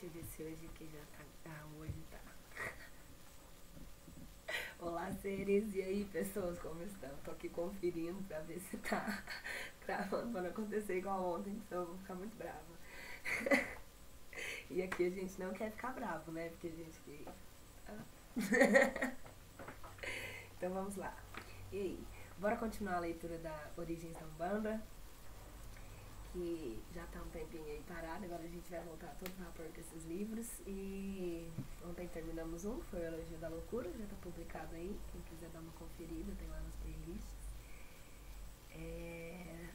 eu ver se hoje que já tá. Ah, hoje tá. Olá, seres, e aí, pessoas, como estão? Tô aqui conferindo pra ver se tá gravando pra não acontecer igual ontem, senão eu vou ficar muito brava. E aqui a gente não quer ficar bravo, né? Porque a gente que. Então vamos lá. E aí, bora continuar a leitura da Origens da Umbanda, que já tá um tempinho aí parado, agora a gente vai voltar todo vapor com esses livros. E ontem terminamos um, foi o Elogio da Loucura, já tá publicado aí, quem quiser dar uma conferida, tem lá nas playlists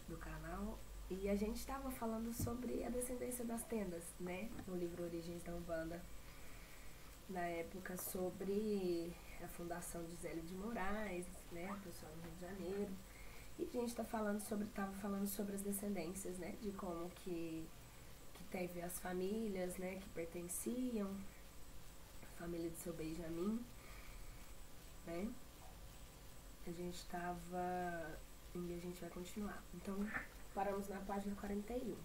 do canal. E a gente estava falando sobre a descendência das tendas, né, no livro Origens da Umbanda, na época sobre a fundação de Zélio de Moraes, né, o pessoal no Rio de Janeiro. E a gente estava falando sobre as descendências, né, de como que teve as famílias, né, que pertenciam, a família de seu Benjamin, né. A gente estava, e a gente vai continuar. Então, paramos na página 41.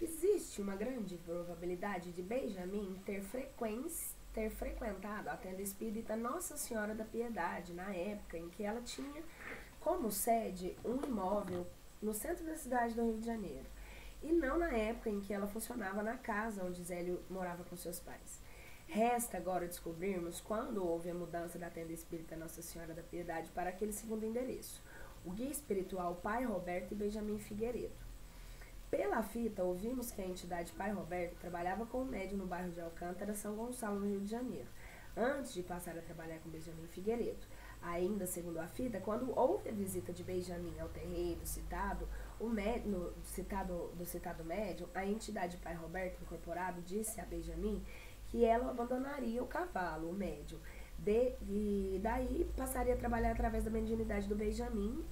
Existe uma grande probabilidade de Benjamin ter frequentado a tenda espírita Nossa Senhora da Piedade na época em que ela tinha como sede um imóvel no centro da cidade do Rio de Janeiro, e não na época em que ela funcionava na casa onde Zélio morava com seus pais. Resta agora descobrirmos quando houve a mudança da tenda espírita Nossa Senhora da Piedade para aquele segundo endereço, o guia espiritual Pai Roberto e Benjamin Figueiredo. Pela fita, ouvimos que a entidade Pai Roberto trabalhava com o médium no bairro de Alcântara, São Gonçalo, no Rio de Janeiro, antes de passar a trabalhar com Benjamin Figueiredo. Ainda segundo a fita, quando houve a visita de Benjamin ao terreiro citado, do citado médium, a entidade Pai Roberto Incorporado disse a Benjamin que ela abandonaria o cavalo, o médium, e daí passaria a trabalhar através da mediunidade do Benjamin,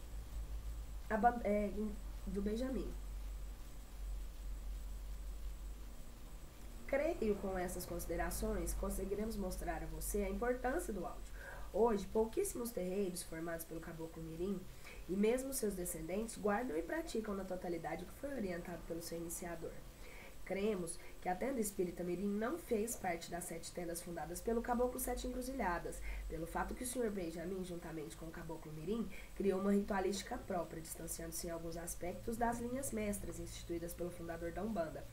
Creio com essas considerações conseguiremos mostrar a você a importância do áudio. Hoje, pouquíssimos terreiros formados pelo Caboclo Mirim, e mesmo seus descendentes, guardam e praticam na totalidade o que foi orientado pelo seu iniciador. Cremos que a tenda espírita Mirim não fez parte das 7 tendas fundadas pelo Caboclo Sete Encruzilhadas, pelo fato que o Sr. Benjamin, juntamente com o Caboclo Mirim, criou uma ritualística própria, distanciando-se em alguns aspectos das linhas mestras instituídas pelo fundador da Umbanda.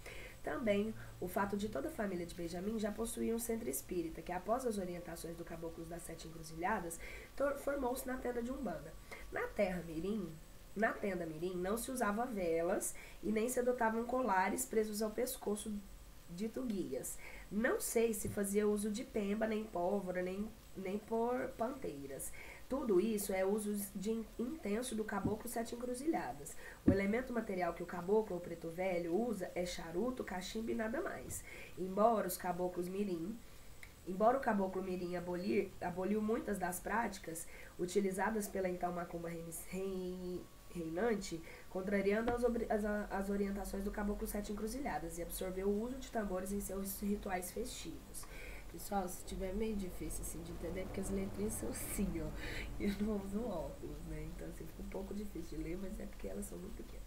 Também o fato de toda a família de Benjamin já possuir um centro espírita, que após as orientações do Caboclo das 7 Encruzilhadas, formou-se na tenda de Umbanda. Na tenda Mirim não se usava velas e nem se adotavam colares presos ao pescoço, dito guias. Não sei se fazia uso de pemba, nem pólvora, nem por panteiras. Tudo isso é uso intenso do Caboclo Sete Encruzilhadas. O elemento material que o caboclo ou preto velho usa é charuto, cachimbo e nada mais. Embora o caboclo mirim aboliu muitas das práticas utilizadas pela então macumba reinante, contrariando as orientações do Caboclo Sete Encruzilhadas, e absorveu o uso de tambores em seus rituais festivos. Pessoal, se tiver meio difícil assim de entender, porque as letrinhas são assim, ó, e eu não uso óculos, né, então assim, fica um pouco difícil de ler, mas é porque elas são muito pequenas.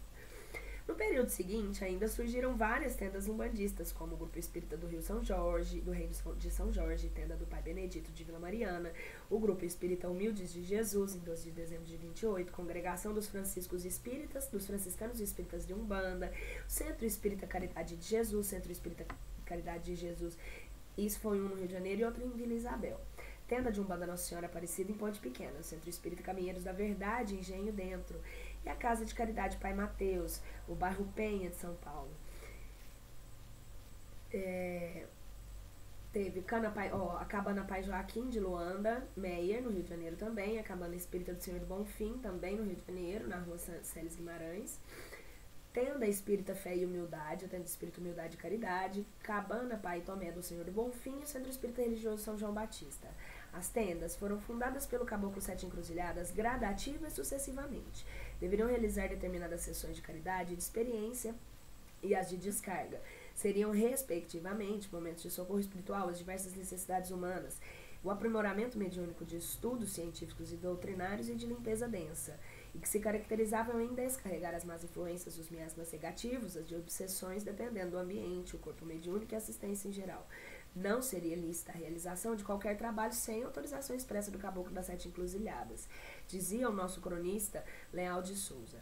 No período seguinte, ainda surgiram várias tendas umbandistas, como o Grupo Espírita do Rio São Jorge, do Reino de São Jorge, tenda do Pai Benedito de Vila Mariana, o Grupo Espírita Humildes de Jesus, em 12 de dezembro de 28, Congregação dos Franciscanos Espíritas de Umbanda, o Centro Espírita Caridade de Jesus, Centro Espírita Caridade de Jesus, isso foi um no Rio de Janeiro e outro em Vila Isabel. Tenda de Umbanda Nossa Senhora Aparecida em Ponte Pequena, o Centro Espírita Caminheiros da Verdade, Engenho Dentro, e a Casa de Caridade Pai Mateus, o bairro Penha de São Paulo. Teve a Cabana Pai Joaquim de Luanda, Meyer, no Rio de Janeiro também, a Cabana Espírita do Senhor do Bonfim, também no Rio de Janeiro, na rua Célis Guimarães. Tenda Espírita Fé e Humildade, a Tenda Espírita Humildade e Caridade, Cabana Pai Tomé do Senhor do Bonfim e o Centro Espírita Religioso São João Batista. As tendas foram fundadas pelo Caboclo Sete Encruzilhadas gradativas e sucessivamente. Deveriam realizar determinadas sessões de caridade e de experiência e as de descarga. Seriam, respectivamente, momentos de socorro espiritual às diversas necessidades humanas, o aprimoramento mediúnico de estudos científicos e doutrinários e de limpeza densa. e que se caracterizavam em descarregar as más influências dos miasmas negativos, as de obsessões, dependendo do ambiente, o corpo mediúnico e a assistência em geral. Não seria lícita a realização de qualquer trabalho sem autorização expressa do caboclo das 7 encruzilhadas, dizia o nosso cronista Leal de Souza.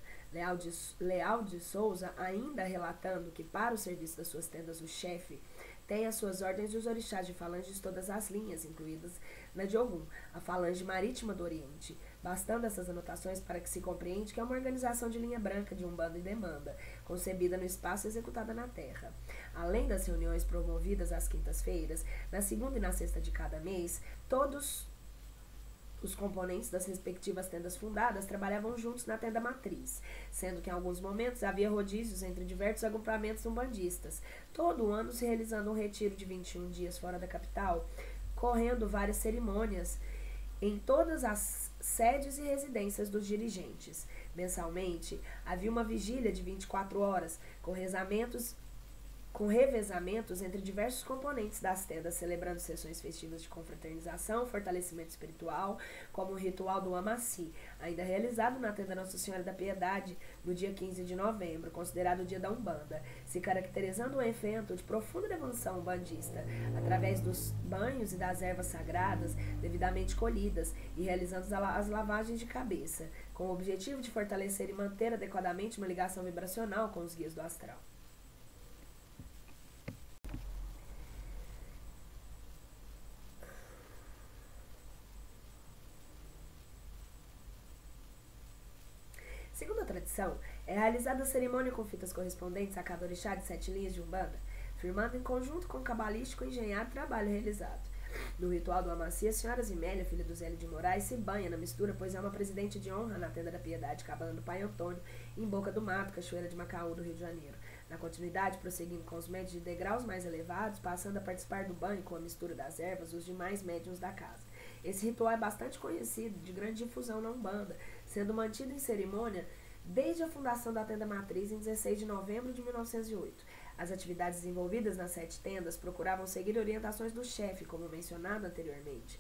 Leal de Souza, ainda relatando que para o serviço das suas tendas o chefe tem as suas ordens e os orixás de falanges de todas as linhas, incluídas na de Ogum, a falange marítima do Oriente, bastando essas anotações para que se compreende que é uma organização de linha branca de Umbanda e Demanda, concebida no espaço e executada na terra. Além das reuniões promovidas às quintas-feiras, na segunda e na sexta de cada mês, todos os componentes das respectivas tendas fundadas trabalhavam juntos na tenda matriz, sendo que em alguns momentos havia rodízios entre diversos agrupamentos umbandistas, todo o ano se realizando um retiro de 21 dias fora da capital, correndo várias cerimônias em todas as sedes e residências dos dirigentes. Mensalmente, havia uma vigília de 24 horas, com revezamentos entre diversos componentes das tendas, celebrando sessões festivas de confraternização, fortalecimento espiritual, como o ritual do Amaci, ainda realizado na tenda Nossa Senhora da Piedade, no dia 15 de novembro, considerado o dia da Umbanda, se caracterizando um evento de profunda devoção umbandista, através dos banhos e das ervas sagradas devidamente colhidas e realizando as lavagens de cabeça, com o objetivo de fortalecer e manter adequadamente uma ligação vibracional com os guias do astral. Segundo a tradição, é realizada a cerimônia com fitas correspondentes a cada orixá de 7 linhas de Umbanda, firmando em conjunto com o cabalístico e engenhado trabalho realizado. No ritual do Amaci, a senhora Zimélia, filha do Zélio de Moraes, se banha na mistura, pois é uma presidente de honra na tenda da Piedade, cabana do Pai Antônio, em Boca do Mato, Cachoeira de Macaú, do Rio de Janeiro. Na continuidade, prosseguindo com os médios de degraus mais elevados, passando a participar do banho com a mistura das ervas, os demais médiuns da casa. Esse ritual é bastante conhecido, de grande difusão na Umbanda, sendo mantido em cerimônia desde a fundação da tenda matriz em 16 de novembro de 1908. As atividades desenvolvidas nas 7 tendas procuravam seguir orientações do chefe, como mencionado anteriormente,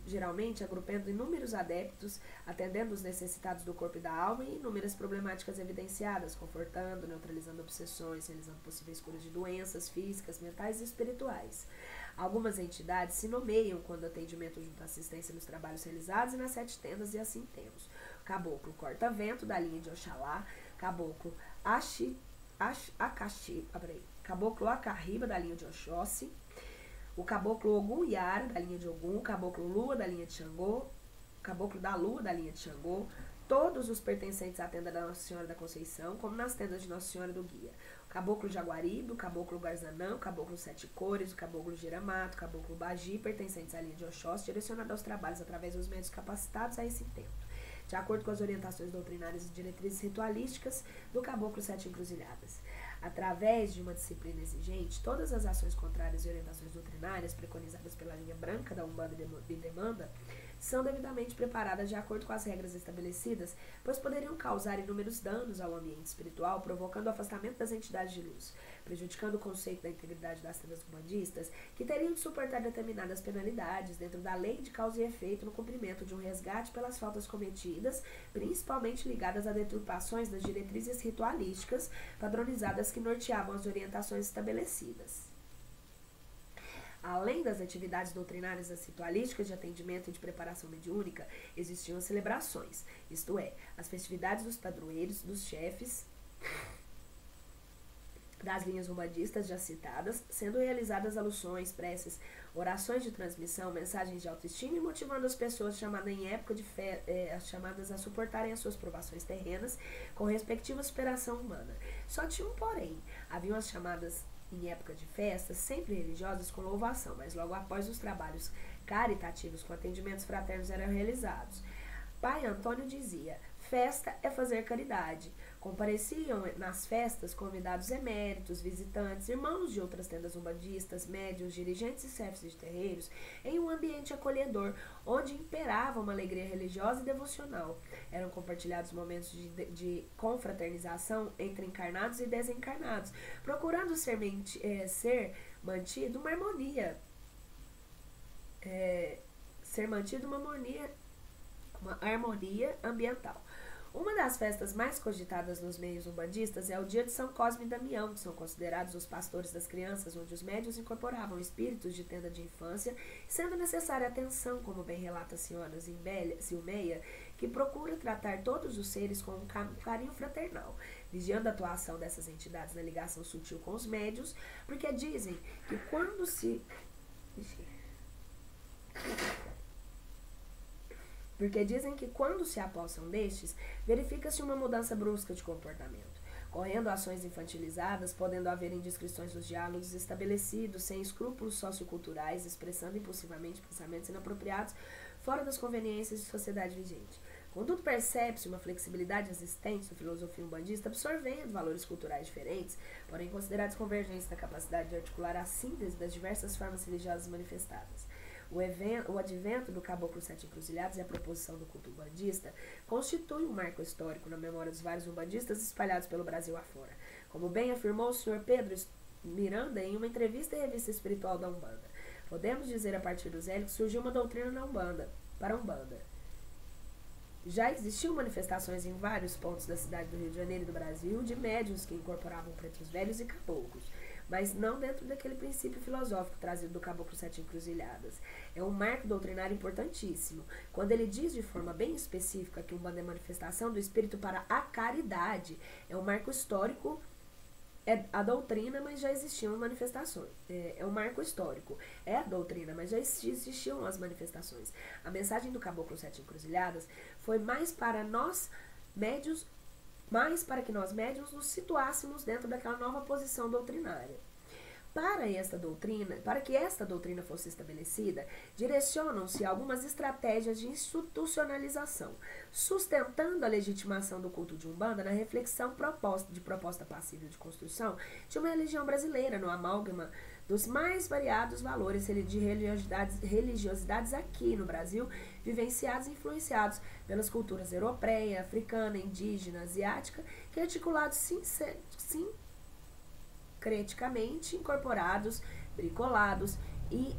geralmente agrupando inúmeros adeptos, atendendo os necessitados do corpo e da alma e inúmeras problemáticas evidenciadas, confortando, neutralizando obsessões, realizando possíveis curas de doenças físicas, mentais e espirituais. Algumas entidades se nomeiam quando atendimento junto à assistência nos trabalhos realizados e nas 7 tendas, e assim temos Caboclo Corta-Vento, da linha de Oxalá, Caboclo Caboclo Acarriba, da linha de Oxóssi, o Caboclo Ogum Yara, da linha de Ogum, Caboclo Lua, da linha de Xangô, Caboclo da Lua, da linha de Xangô, todos os pertencentes à tenda da Nossa Senhora da Conceição, como nas tendas de Nossa Senhora do Guia. O Caboclo Jaguaribe, o Caboclo Garzanão, o Caboclo Sete Cores, o Caboclo Giramato, o Caboclo Bagi, pertencentes à linha de Oxóssi, direcionado aos trabalhos através dos médios capacitados a esse intento, de acordo com as orientações doutrinárias e diretrizes ritualísticas do Caboclo Sete Encruzilhadas. Através de uma disciplina exigente, todas as ações contrárias e orientações doutrinárias preconizadas pela linha branca da Umbanda e Demanda são devidamente preparadas de acordo com as regras estabelecidas, pois poderiam causar inúmeros danos ao ambiente espiritual, provocando o afastamento das entidades de luz, prejudicando o conceito da integridade das tendas umbandistas, que teriam de suportar determinadas penalidades dentro da lei de causa e efeito no cumprimento de um resgate pelas faltas cometidas, principalmente ligadas a deturpações das diretrizes ritualísticas padronizadas que norteavam as orientações estabelecidas. Além das atividades doutrinárias e ritualísticas de atendimento e de preparação mediúnica, existiam as celebrações, isto é, as festividades dos padroeiros, dos chefes, das linhas umbandistas já citadas, sendo realizadas alusões, preces, orações de transmissão, mensagens de autoestima e motivando as pessoas chamadas em época de fé, chamadas a suportarem as suas provações terrenas com respectiva superação humana. Só tinha um porém, haviam as chamadas em época de festas, sempre religiosas, com louvação, mas logo após os trabalhos caritativos com atendimentos fraternos eram realizados. Pai Antônio dizia: festa é fazer caridade. Compareciam nas festas convidados eméritos, visitantes, irmãos de outras tendas umbandistas, médiuns, dirigentes e chefes de terreiros, em um ambiente acolhedor, onde imperava uma alegria religiosa e devocional. Eram compartilhados momentos de confraternização entre encarnados e desencarnados, procurando ser mantido uma harmonia. Ser mantida uma harmonia ambiental. Uma das festas mais cogitadas nos meios umbandistas é o dia de São Cosme e Damião, que são considerados os pastores das crianças, onde os médiuns incorporavam espíritos de tenda de infância, sendo necessária atenção, como bem relata a senhora Silmeia, que procura tratar todos os seres com um carinho fraternal, vigiando a atuação dessas entidades na ligação sutil com os médiuns, porque dizem que quando se... Porque dizem que quando se apossam destes, verifica-se uma mudança brusca de comportamento, correndo ações infantilizadas, podendo haver indiscrições nos diálogos estabelecidos, sem escrúpulos socioculturais, expressando impulsivamente pensamentos inapropriados, fora das conveniências de sociedade vigente. Contudo, percebe-se uma flexibilidade existente na filosofia umbandista, absorvendo valores culturais diferentes, porém considerados convergentes na capacidade de articular a síntese das diversas formas religiosas manifestadas. O advento do Caboclo Sete Encruzilhadas e a proposição do culto umbandista constitui um marco histórico na memória dos vários umbandistas espalhados pelo Brasil afora, como bem afirmou o Sr. Pedro Miranda em uma entrevista à revista espiritual da Umbanda. Podemos dizer a partir do Zélio que surgiu uma doutrina na Umbanda, para a Umbanda. Já existiam manifestações em vários pontos da cidade do Rio de Janeiro e do Brasil de médiuns que incorporavam pretos velhos e caboclos, mas não dentro daquele princípio filosófico trazido do Caboclo Sete Encruzilhadas. É um marco doutrinário importantíssimo, quando ele diz de forma bem específica que Umbanda é manifestação do espírito para a caridade. É um marco histórico, é a doutrina, mas já existiam manifestações. É um marco histórico, é a doutrina, mas já existiam as manifestações. A mensagem do Caboclo Sete Encruzilhadas foi mais para nós médios, mais para que nós médiuns nos situássemos dentro daquela nova posição doutrinária. Para que esta doutrina fosse estabelecida, direcionam-se algumas estratégias de institucionalização, sustentando a legitimação do culto de Umbanda na reflexão de proposta passível de construção de uma religião brasileira, no amálgama dos mais variados valores de religiosidades aqui no Brasil, vivenciados e influenciados pelas culturas europeia, africana, indígena, asiática, que articulados sincreticamente incorporados, bricolados e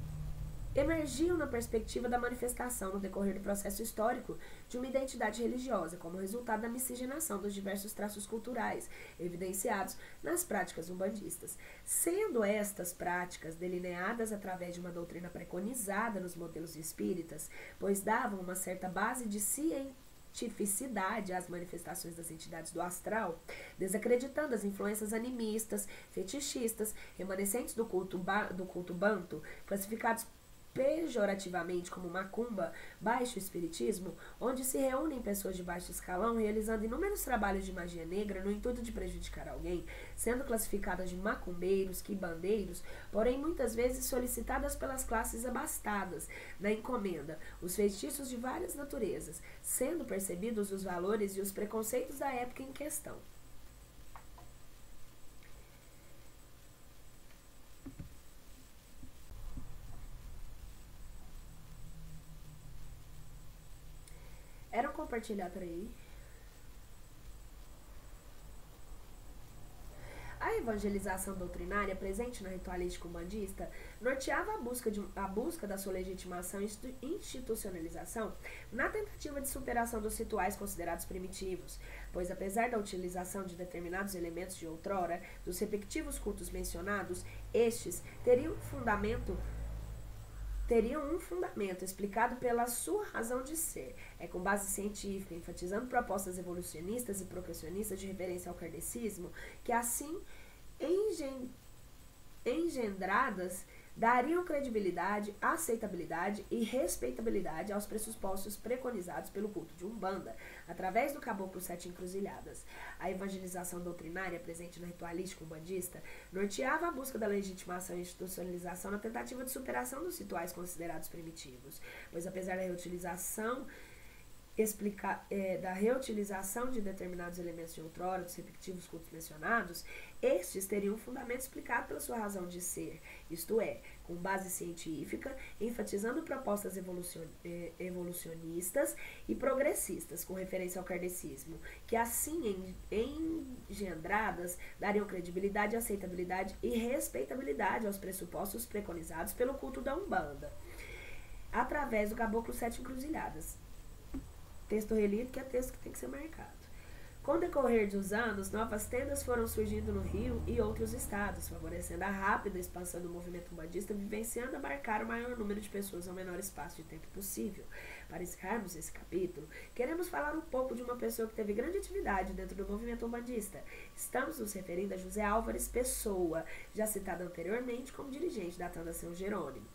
emergiam na perspectiva da manifestação no decorrer do processo histórico de uma identidade religiosa, como resultado da miscigenação dos diversos traços culturais evidenciados nas práticas umbandistas, sendo estas práticas delineadas através de uma doutrina preconizada nos modelos espíritas, pois davam uma certa base de cientificidade às manifestações das entidades do astral, desacreditando as influências animistas, fetichistas, remanescentes do culto banto, classificados pejorativamente como macumba, baixo espiritismo, onde se reúnem pessoas de baixo escalão realizando inúmeros trabalhos de magia negra no intuito de prejudicar alguém, sendo classificadas de macumbeiros, quibandeiros, porém muitas vezes solicitadas pelas classes abastadas na encomenda, os feitiços de várias naturezas, sendo percebidos os valores e os preconceitos da época em questão. Eram compartilhados aí. A evangelização doutrinária presente na ritualística umbandista norteava a busca da sua legitimação e institucionalização na tentativa de superação dos rituais considerados primitivos, pois apesar da utilização de determinados elementos de outrora, dos respectivos cultos mencionados, estes teriam um fundamento explicado pela sua razão de ser, com base científica, enfatizando propostas evolucionistas e progressionistas de referência ao kardecismo, que assim engendradas dariam credibilidade, aceitabilidade e respeitabilidade aos pressupostos preconizados pelo culto de Umbanda, através do Caboclo Sete Encruzilhadas. A evangelização doutrinária presente na ritualística umbandista norteava a busca da legitimação e institucionalização na tentativa de superação dos rituais considerados primitivos, pois apesar da reutilização de determinados elementos de outrora dos respectivos cultos mencionados, estes teriam um fundamento explicado pela sua razão de ser, isto é, com base científica, enfatizando propostas evolucionistas e progressistas, com referência ao kardecismo, que assim engendradas dariam credibilidade, aceitabilidade e respeitabilidade aos pressupostos preconizados pelo culto da Umbanda, através do Caboclo Sete Encruzilhadas. Texto relido, que é texto que tem que ser marcado. Com o decorrer dos anos, novas tendas foram surgindo no Rio e outros estados, favorecendo a rápida expansão do movimento umbandista, vivenciando abarcar o maior número de pessoas ao menor espaço de tempo possível. Para encerrarmos esse capítulo, queremos falar um pouco de uma pessoa que teve grande atividade dentro do movimento umbandista. Estamos nos referindo a José Álvares Pessoa, já citado anteriormente como dirigente da Tenda São Jerônimo.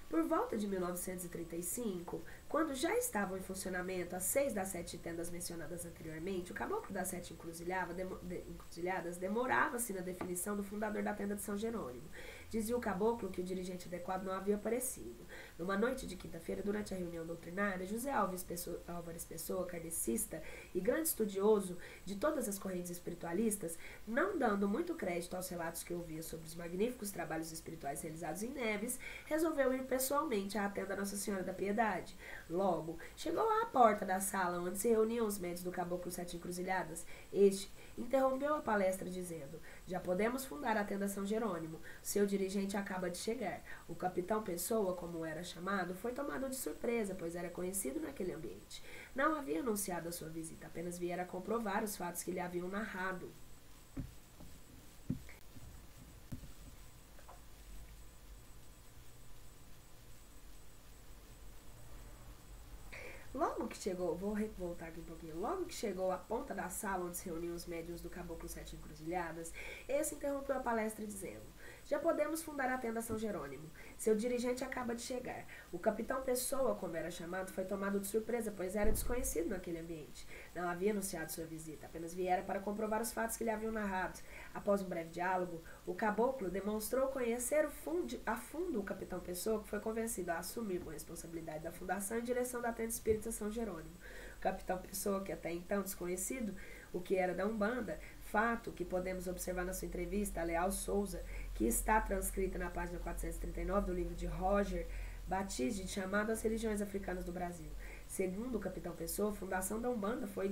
Por volta de 1935, quando já estavam em funcionamento as 6 das 7 tendas mencionadas anteriormente, o caboclo das 7 encruzilhadas demorava-se na definição do fundador da tenda de São Jerônimo. Dizia o caboclo que o dirigente adequado não havia aparecido. Numa noite de quinta-feira, durante a reunião doutrinária, José Álvares Pessoa, kardecista e grande estudioso de todas as correntes espiritualistas, não dando muito crédito aos relatos que ouvia sobre os magníficos trabalhos espirituais realizados em Neves, resolveu ir pessoalmente à tenda Nossa Senhora da Piedade. Logo, chegou à porta da sala onde se reuniam os médios do caboclo Sete Encruzilhadas. Este interrompeu a palestra dizendo: já podemos fundar a tenda São Jerônimo. Seu dirigente acaba de chegar. O capitão Pessoa, como era chamado, foi tomado de surpresa, pois era conhecido naquele ambiente. Não havia anunciado a sua visita, apenas viera comprovar os fatos que lhe haviam narrado. Logo que chegou, vou voltar aqui um pouquinho, logo que chegou à ponta da sala onde se reuniam os médiuns do caboclo Sete Encruzilhadas, esse interrompeu a palestra dizendo: já podemos fundar a tenda São Jerônimo. Seu dirigente acaba de chegar. O capitão Pessoa, como era chamado, foi tomado de surpresa, pois era desconhecido naquele ambiente. Não havia anunciado sua visita, apenas viera para comprovar os fatos que lhe haviam narrado. Após um breve diálogo, o caboclo demonstrou conhecer a fundo o capitão Pessoa, que foi convencido a assumir com responsabilidade da fundação em direção da tenda espírita São Jerônimo. O capitão Pessoa, que até então desconhecido o que era da Umbanda, fato que podemos observar na sua entrevista a Leal Souza, que está transcrita na página 439 do livro de Roger Batiste, chamado As Religiões Africanas do Brasil. Segundo o capitão Pessoa, a fundação da Umbanda foi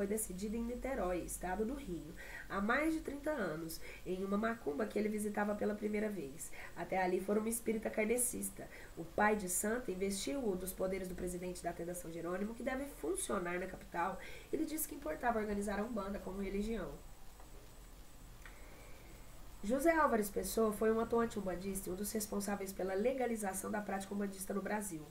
decidida em Niterói, estado do Rio, há mais de 30 anos, em uma macumba que ele visitava pela primeira vez. Até ali fora um espírita kardecista. O pai de santo investiu-o dos poderes do presidente da tenda São Jerônimo, que deve funcionar na capital. Ele disse que importava organizar a Umbanda como religião. José Álvares Pessoa foi um atuante umbandista e um dos responsáveis pela legalização da prática umbandista no Brasil.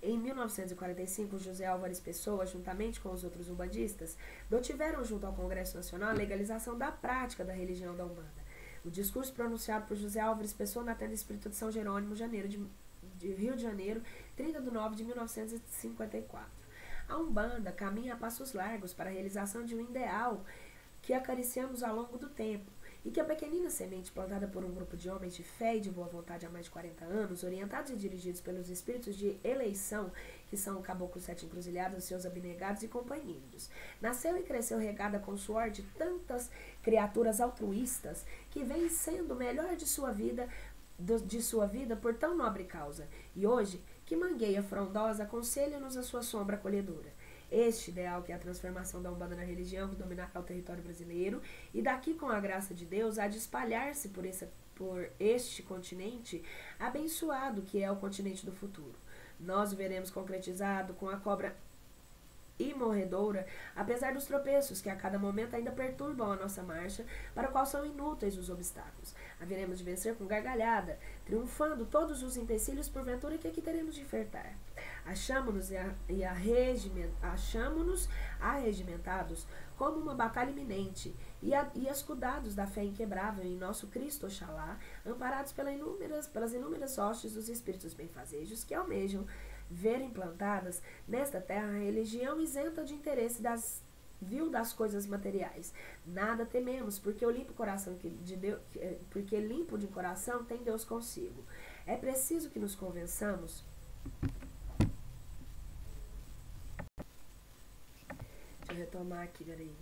Em 1945, José Álvares Pessoa, juntamente com os outros umbandistas, obtiveram junto ao Congresso Nacional a legalização da prática da religião da Umbanda. O discurso pronunciado por José Álvares Pessoa na tenda espírita de São Jerônimo, de Rio de Janeiro, 30 de nove de 1954. A Umbanda caminha a passos largos para a realização de um ideal que acariciamos ao longo do tempo, e que a pequenina semente plantada por um grupo de homens de fé e de boa vontade há mais de 40 anos, orientados e dirigidos pelos espíritos de eleição, que são o caboclo Sete Encruzilhadas, seus abnegados e companheiros. Nasceu e cresceu regada com o suor de tantas criaturas altruístas que vêm sendo o melhor de sua vida por tão nobre causa. E hoje, que mangueia frondosa aconselha-nos a sua sombra acolhedora. Este ideal, que é a transformação da Umbanda na religião que dominará o território brasileiro, e daqui, com a graça de Deus, há de espalhar-se por este continente abençoado, que é o continente do futuro. Nós o veremos concretizado com a cobra imorredoura, apesar dos tropeços que a cada momento ainda perturbam a nossa marcha, para o qual são inúteis os obstáculos. Haveremos de vencer com gargalhada, triunfando todos os empecilhos porventura que aqui teremos de enfrentar. Achamo-nos arregimentados como uma batalha iminente e escudados da fé inquebrável em nosso Cristo Oxalá, amparados pelas inúmeras hostes dos espíritos benfazejos que almejam ver implantadas nesta terra a religião isenta de interesse das coisas materiais. Nada tememos, porque limpo de coração tem Deus consigo. É preciso que nos convençamos. Deixa eu retomar aqui, peraí.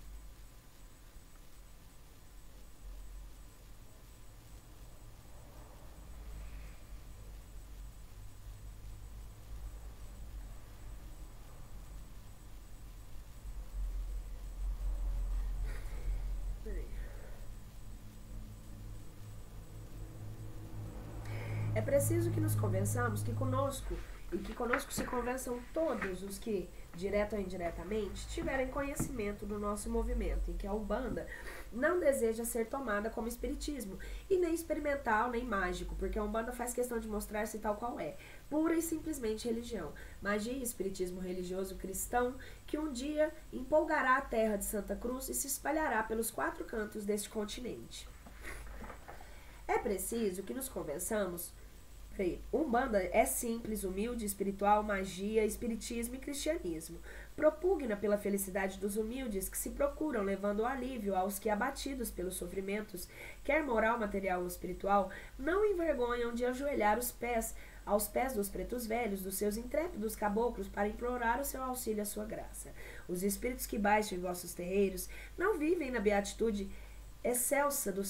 É preciso que nos convençamos que conosco e que conosco se convençam todos os que, direta ou indiretamente, tiverem conhecimento do nosso movimento, em que a Umbanda não deseja ser tomada como espiritismo, e nem experimental, nem mágico, porque a Umbanda faz questão de mostrar-se tal qual é, pura e simplesmente religião, magia e espiritismo religioso cristão, que um dia empolgará a terra de Santa Cruz e se espalhará pelos 4 cantos deste continente. É preciso que nos convençamos. Umbanda é simples, humilde, espiritual, magia, espiritismo e cristianismo. Propugna pela felicidade dos humildes que se procuram, levando alívio aos que, abatidos pelos sofrimentos, quer moral, material ou espiritual, não envergonham de ajoelhar aos pés dos pretos velhos, dos seus intrépidos caboclos, para implorar o seu auxílio e a sua graça. Os espíritos que baixam em vossos terreiros não vivem na beatitude excelsa dos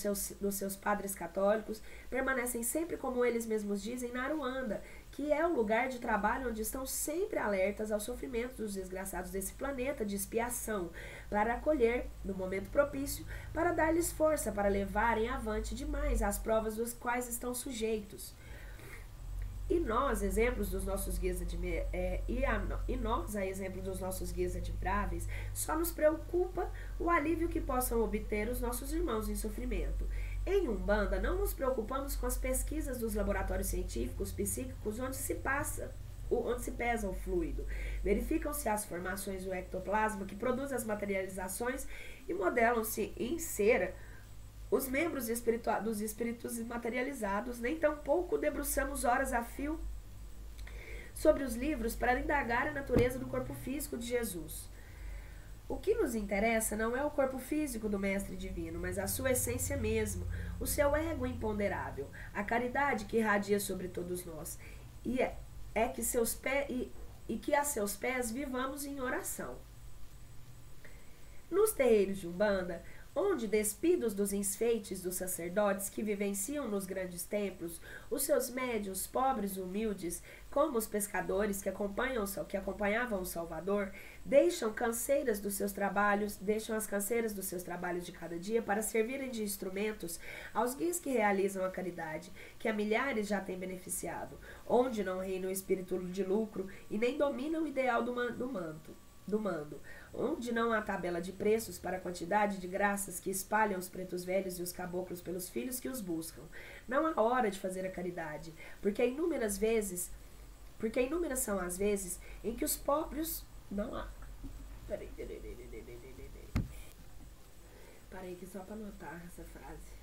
seus padres católicos, permanecem sempre, como eles mesmos dizem, na Aruanda, que é o lugar de trabalho onde estão sempre alertas ao sofrimento dos desgraçados desse planeta de expiação, para acolher, no momento propício, para dar-lhes força para levarem avante demais as provas dos quais estão sujeitos. E nós, a exemplo dos nossos guias admiráveis, só nos preocupa o alívio que possam obter os nossos irmãos em sofrimento. Em Umbanda, não nos preocupamos com as pesquisas dos laboratórios científicos, psíquicos, onde se pesa o fluido. Verificam-se as formações do ectoplasma que produz as materializações e modelam-se em cera os membros dos espíritos materializados, nem tampouco debruçamos horas a fio sobre os livros para indagar a natureza do corpo físico de Jesus. O que nos interessa não é o corpo físico do Mestre Divino, mas a sua essência mesmo, o seu ego imponderável, a caridade que irradia sobre todos nós, e que a seus pés vivamos em oração. Nos terreiros de Umbanda, onde, despidos dos enfeites dos sacerdotes que vivenciam nos grandes templos, os seus médiuns, pobres e humildes, como os pescadores que acompanhavam o Salvador, deixam as canseiras dos seus trabalhos de cada dia para servirem de instrumentos aos guias que realizam a caridade, que a milhares já têm beneficiado, onde não reina o espírito de lucro e nem domina o ideal do mando, onde não há tabela de preços para a quantidade de graças que espalham os pretos velhos e os caboclos pelos filhos que os buscam. Não há hora de fazer a caridade, porque inúmeras são as vezes em que os pobres não há. Parei aqui só para anotar essa frase.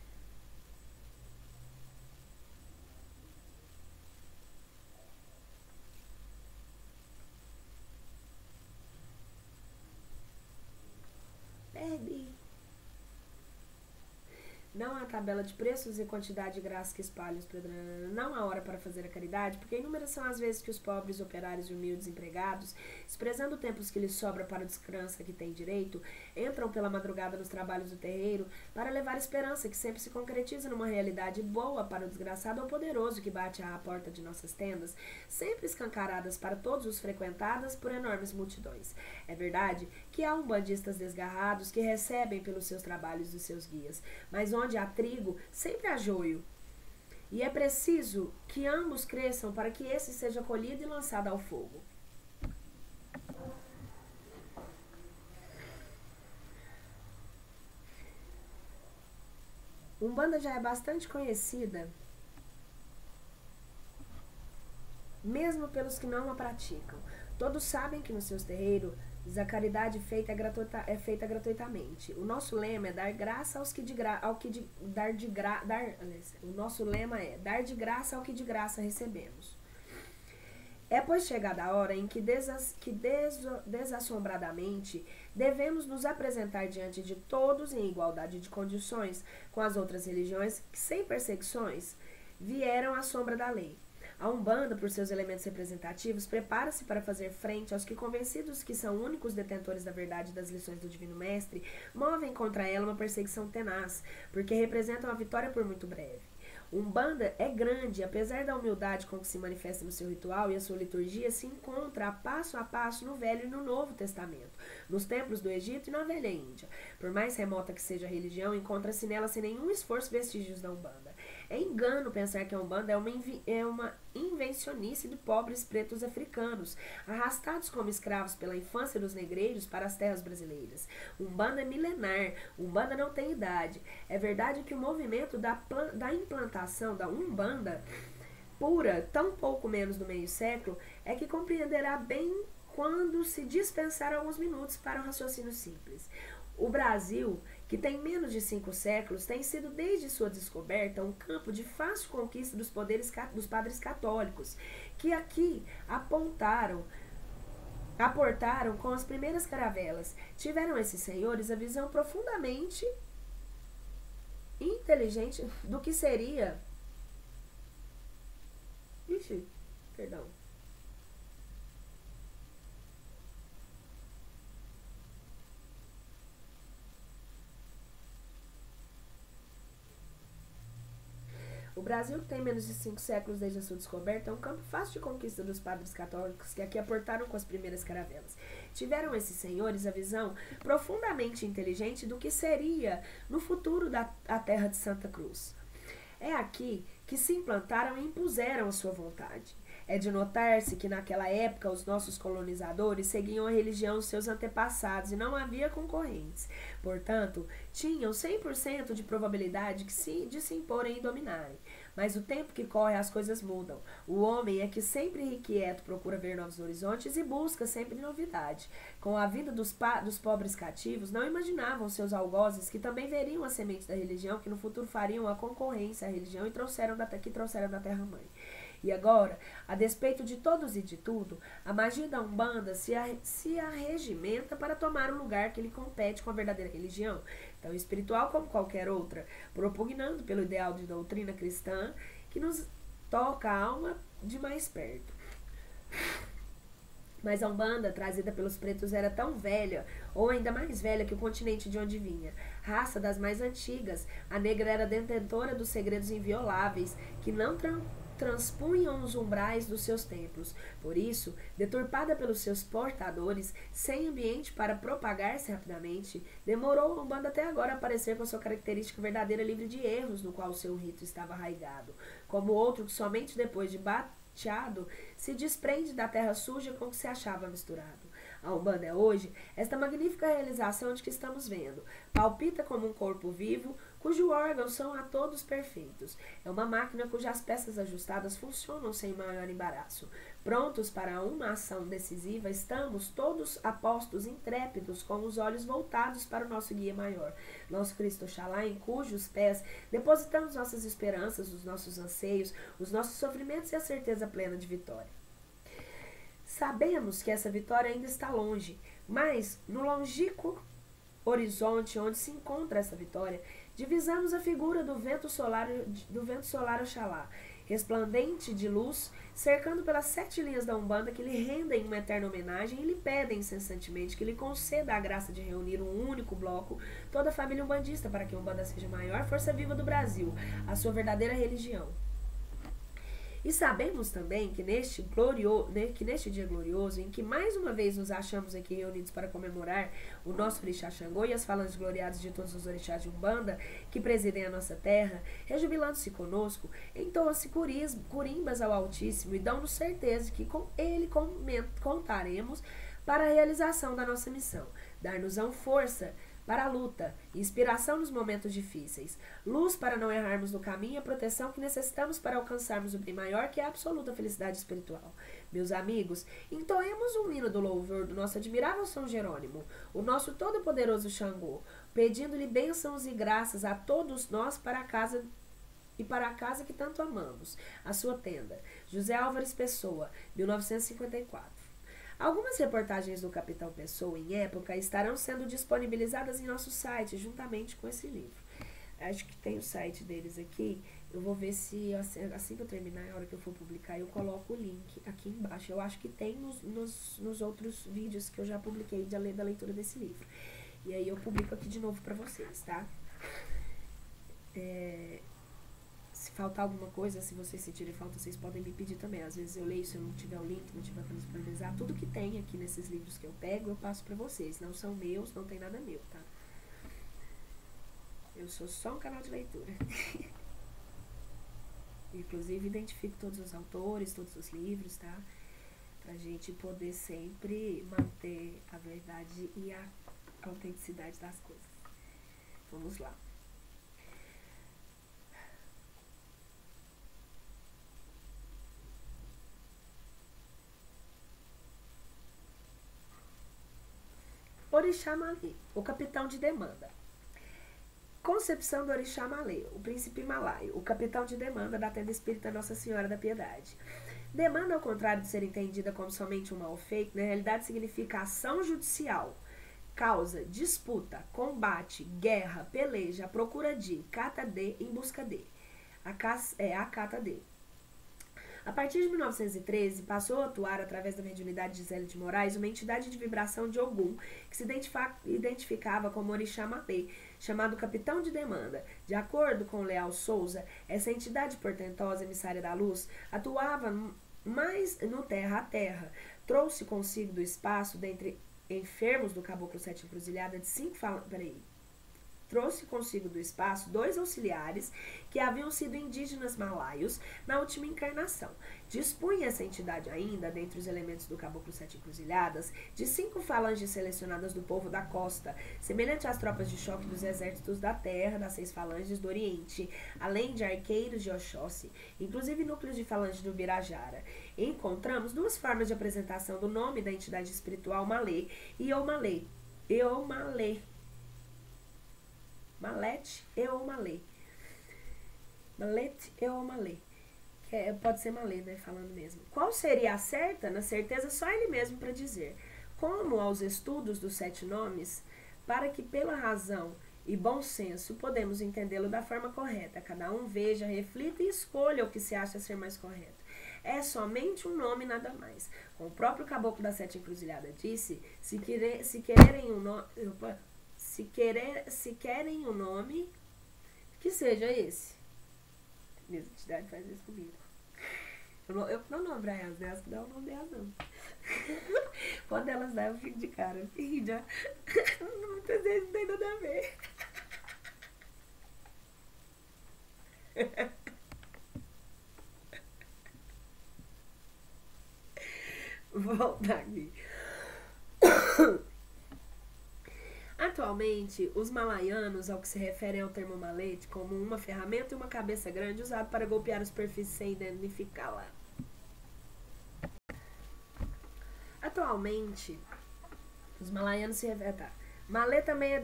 Não há tabela de preços e quantidade de graça que espalha os pedras. Não há hora para fazer a caridade, porque inúmeras são as vezes que os pobres, operários e humildes empregados, desprezando o tempo que lhes sobra para o descanso a que têm direito, entram pela madrugada nos trabalhos do terreiro para levar esperança que sempre se concretiza numa realidade boa para o desgraçado ou poderoso que bate à porta de nossas tendas, sempre escancaradas para todos os frequentadas por enormes multidões. É verdade que há umbandistas desgarrados que recebem pelos seus trabalhos os seus guias, mas onde há trigo, sempre há joio. E é preciso que ambos cresçam para que esse seja colhido e lançado ao fogo. Umbanda já é bastante conhecida, mesmo pelos que não a praticam. Todos sabem que nos seus terreiros a caridade é feita gratuitamente. O nosso lema é dar graça aos que o nosso lema é dar de graça ao que de graça recebemos. É, pois, chegada a hora em que desassombradamente devemos nos apresentar diante de todos em igualdade de condições com as outras religiões que, sem perseguições, vieram à sombra da lei. A Umbanda, por seus elementos representativos, prepara-se para fazer frente aos que, convencidos que são únicos detentores da verdade das lições do Divino Mestre, movem contra ela uma perseguição tenaz, porque representam a vitória por muito breve. Umbanda é grande, apesar da humildade com que se manifesta no seu ritual e a sua liturgia se encontra a passo no Velho e no Novo Testamento, nos templos do Egito e na Velha Índia. Por mais remota que seja a religião, encontra-se nela sem nenhum esforço vestígios da Umbanda. É engano pensar que a Umbanda é uma invencionice de pobres pretos africanos, arrastados como escravos pela infância dos negreiros para as terras brasileiras. Umbanda é milenar, Umbanda não tem idade. É verdade que o movimento da implantação da Umbanda pura, tão pouco menos do meio século, é que compreenderá bem quando se dispensar alguns minutos para um raciocínio simples. O Brasil, que tem menos de 5 séculos, tem sido desde sua descoberta um campo de fácil conquista dos dos padres católicos, que aqui aportaram com as primeiras caravelas. Tiveram esses senhores a visão profundamente inteligente do que seria... Ixi, perdão. O Brasil, que tem menos de 5 séculos desde a sua descoberta, é um campo fácil de conquista dos padres católicos que aqui aportaram com as primeiras caravelas. Tiveram esses senhores a visão profundamente inteligente do que seria no futuro a terra de Santa Cruz. É aqui que se implantaram e impuseram a sua vontade. É de notar-se que naquela época os nossos colonizadores seguiam a religião dos seus antepassados e não havia concorrentes. Portanto, tinham 100% de probabilidade de se imporem e dominarem. Mas o tempo que corre as coisas mudam. O homem é que sempre irrequieto procura ver novos horizontes e busca sempre novidade. Com a vinda dos pobres cativos, não imaginavam seus algozes que também veriam a semente da religião que no futuro fariam a concorrência à religião que trouxeram da terra-mãe. E agora, a despeito de todos e de tudo, a magia da Umbanda se arregimenta para tomar o lugar que lhe compete com a verdadeira religião, tão espiritual como qualquer outra, propugnando pelo ideal de doutrina cristã que nos toca a alma de mais perto. Mas a Umbanda, trazida pelos pretos, era tão velha, ou ainda mais velha que o continente de onde vinha. Raça das mais antigas, a negra era detentora dos segredos invioláveis, que não transpunham os umbrais dos seus templos. Por isso, deturpada pelos seus portadores, sem ambiente para propagar-se rapidamente, demorou a Umbanda até agora a aparecer com sua característica verdadeira livre de erros, no qual seu rito estava arraigado, como outro que somente depois de bateado se desprende da terra suja com que se achava misturado. A Umbanda é hoje esta magnífica realização de que estamos vendo. Palpita como um corpo vivo, cujos órgãos são a todos perfeitos. É uma máquina cujas peças ajustadas funcionam sem maior embaraço. Prontos para uma ação decisiva, estamos todos apostos, intrépidos, com os olhos voltados para o nosso guia maior, nosso Cristo Oxalá, em cujos pés depositamos nossas esperanças, os nossos anseios, os nossos sofrimentos e a certeza plena de vitória. Sabemos que essa vitória ainda está longe, mas no longínquo horizonte onde se encontra essa vitória, divisamos a figura do vento solar Oxalá, resplandente de luz, cercando pelas 7 linhas da Umbanda que lhe rendem uma eterna homenagem e lhe pedem incessantemente que lhe conceda a graça de reunir um único bloco, toda a família umbandista, para que a Umbanda seja a maior força viva do Brasil, a sua verdadeira religião. E sabemos também que neste dia glorioso, em que mais uma vez nos achamos aqui reunidos para comemorar o nosso orixá Xangô e as falanges gloriadas de todos os orixás de Umbanda que presidem a nossa terra, rejubilando-se conosco, entoam-se curimbas ao Altíssimo e dão-nos certeza que com ele contaremos para a realização da nossa missão, dar-nos-ão força para a luta, inspiração nos momentos difíceis, luz para não errarmos no caminho e a proteção que necessitamos para alcançarmos o bem maior que é a absoluta felicidade espiritual. Meus amigos, entoemos um hino do louvor do nosso admirável São Jerônimo, o nosso todo-poderoso Xangô, pedindo-lhe bênçãos e graças a todos nós para a casa que tanto amamos, a sua tenda. José Álvares Pessoa, 1954. Algumas reportagens do Capitão Pessoa em época estarão sendo disponibilizadas em nosso site, juntamente com esse livro. Acho que tem o site deles aqui. Eu vou ver se assim que eu terminar, a hora que eu for publicar, eu coloco o link aqui embaixo. Eu acho que tem nos outros vídeos que eu já publiquei da leitura desse livro. E aí eu publico aqui de novo para vocês, tá? Se faltar alguma coisa, se vocês sentirem falta, vocês podem me pedir também. Às vezes eu leio, se eu não tiver o link, não tiver para disponibilizar, tudo que tem aqui nesses livros que eu pego, eu passo para vocês. Não são meus, não tem nada meu, tá? Eu sou só um canal de leitura. Inclusive, identifico todos os autores, todos os livros, tá? Pra gente poder sempre manter a verdade e a autenticidade das coisas. Vamos lá. Orixá Malê, o capitão de demanda. Concepção do Orixá Malê, o príncipe himalaio, o capitão de demanda da tenda espírita Nossa Senhora da Piedade. Demanda, ao contrário de ser entendida como somente um mal feito, na realidade significa ação judicial, causa, disputa, combate, guerra, peleja, procura de, cata de, em busca de. A cata de. A partir de 1913, passou a atuar através da mediunidade de Zélio de Moraes uma entidade de vibração de Ogum, que se identificava como Orixá Malê, chamado Capitão de Demanda. De acordo com Leal Souza, essa entidade portentosa, emissária da luz, atuava mais no terra a terra. Trouxe consigo do espaço, dentre enfermos do Caboclo Sete Encruzilhada, de 5 trouxe consigo do espaço 2 auxiliares que haviam sido indígenas malaios na última encarnação. Dispunha essa entidade ainda, dentre os elementos do Caboclo Sete Encruzilhadas, de 5 falanges selecionadas do povo da costa, semelhante às tropas de choque dos exércitos da terra, das 6 falanges do oriente, além de arqueiros de Oxóssi, inclusive núcleos de falange do Birajara. Encontramos 2 formas de apresentação do nome da entidade espiritual Malê e Eumalê. Malete e Omalê. Malete e Omalê. Pode ser Malê, né? Falando mesmo. Qual seria a certa? Na certeza, só ele mesmo para dizer. Como aos estudos dos 7 nomes, para que pela razão e bom senso podemos entendê-lo da forma correta. Cada um veja, reflita e escolha o que se acha ser mais correto. É somente um nome, nada mais. Como o próprio Caboclo da Sete Encruzilhada disse, se querem um nome... Se querem um nome, que seja esse. Minha entidade faz isso comigo. Eu não dou pra elas, né? Elas que dão o nome delas, não. Quando elas dão, eu fico de cara. Já. Muitas vezes não tem nada a ver. Vou voltar aqui. Atualmente, os malaianos, ao que se referem ao termo malete, como uma ferramenta e uma cabeça grande usada para golpear a superfície sem danificá-la. Atualmente, os malaianos se referem... Malê também é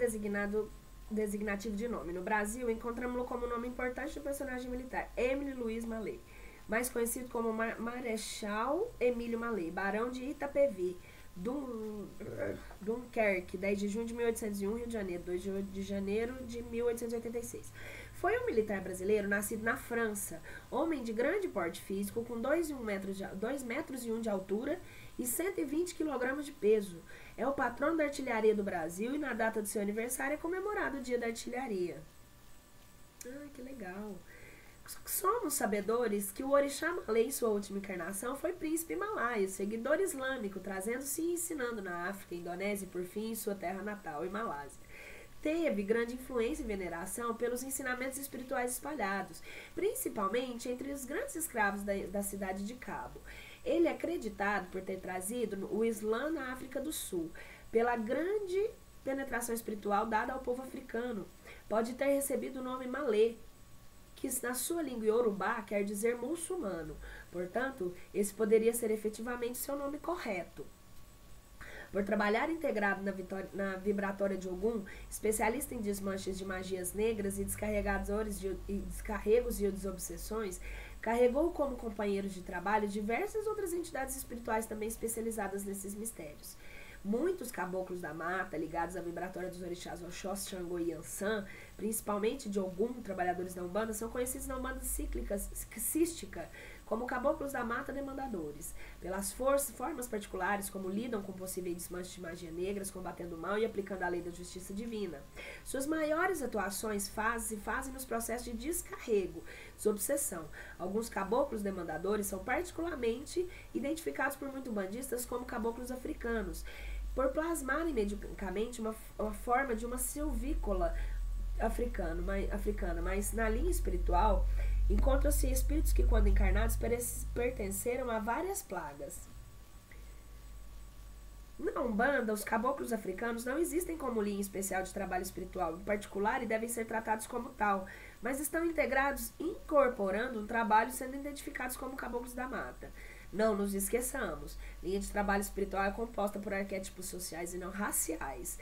designativo de nome. No Brasil, encontramos-lo como nome importante do personagem militar, Émile Luiz Malê, mais conhecido como Marechal Emílio Malê, barão de Itapevi, Dunkerque, 10 de junho de 1801, Rio de Janeiro, 2 de janeiro de 1886. Foi um militar brasileiro nascido na França, homem de grande porte físico, com 2 metros e 1 de altura e 120 kg de peso. É o patrono da artilharia do Brasil e na data do seu aniversário é comemorado o Dia da Artilharia. Que legal! Somos sabedores que o Orixá Malê, em sua última encarnação, foi príncipe malaio, seguidor islâmico, trazendo-se e ensinando na África, Indonésia e, por fim, em sua terra natal, em Malásia. Teve grande influência e veneração pelos ensinamentos espirituais espalhados, principalmente entre os grandes escravos da cidade de Cabo. Ele é acreditado por ter trazido o Islã na África do Sul, pela grande penetração espiritual dada ao povo africano. Pode ter recebido o nome Malê, que na sua língua iorubá quer dizer muçulmano. Portanto, esse poderia ser efetivamente seu nome correto. Por trabalhar integrado na vibratória de Ogum, especialista em desmanches de magias negras e descarregos e desobsessões, carregou como companheiros de trabalho diversas outras entidades espirituais também especializadas nesses mistérios. Muitos caboclos da mata, ligados à vibratória dos orixás Oxóssi, Xangô e Yansan, principalmente de Ogum, trabalhadores da Umbanda, são conhecidos na Umbanda cística como caboclos da mata demandadores, pelas formas particulares como lidam com possíveis desmanches de magia negras, combatendo o mal e aplicando a lei da justiça divina. Suas maiores atuações fazem nos processos de descarrego, desobsessão. Alguns caboclos demandadores são particularmente identificados por muitos bandistas como caboclos africanos, por plasmarem medicamente uma forma de uma silvícola africana, mas na linha espiritual encontram-se espíritos que, quando encarnados, pertenceram a várias plagas. Na Umbanda, os caboclos africanos não existem como linha especial de trabalho espiritual em particular e devem ser tratados como tal, mas estão integrados, incorporando um trabalho, sendo identificados como caboclos da mata. Não nos esqueçamos, linha de trabalho espiritual é composta por arquétipos sociais e não raciais.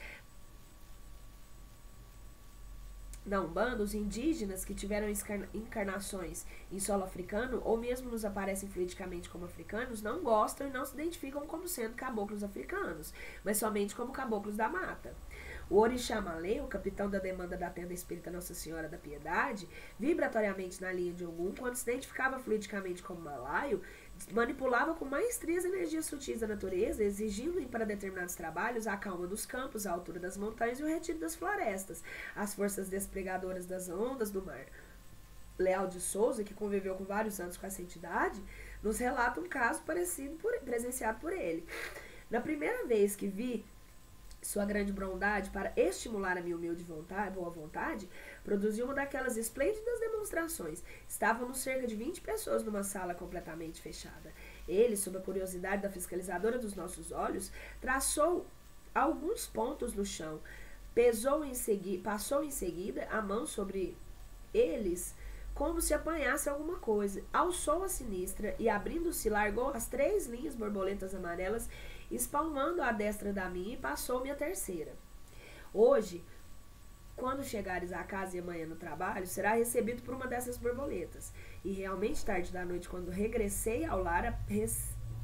Na Umbanda, os indígenas que tiveram encarnações em solo africano, ou mesmo nos aparecem fluidicamente como africanos, não gostam e não se identificam como sendo caboclos africanos, mas somente como caboclos da mata. O Orixá Malê, o capitão da demanda da tenda espírita Nossa Senhora da Piedade, vibratoriamente na linha de Ogum, quando se identificava fluidicamente como malaio, manipulava com maestria as energias sutis da natureza, exigindo para determinados trabalhos a calma dos campos, a altura das montanhas e o retiro das florestas, as forças despregadoras das ondas do mar. Leal de Souza, que conviveu com vários anos com essa entidade, nos relata um caso presenciado por ele. Na primeira vez que vi sua grande bondade para estimular a minha humilde boa vontade, produziu uma daquelas esplêndidas demonstrações. Estávamos cerca de 20 pessoas numa sala completamente fechada. Ele, sob a curiosidade da fiscalizadora dos nossos olhos, traçou alguns pontos no chão, passou em seguida a mão sobre eles, como se apanhasse alguma coisa. Alçou a sinistra e, abrindo-se, largou as 3 linhas borboletas amarelas, espalmando a destra da minha e passou-me a terceira. Hoje, quando chegares à casa e amanhã no trabalho, será recebido por uma dessas borboletas. E realmente, tarde da noite, quando regressei ao lar,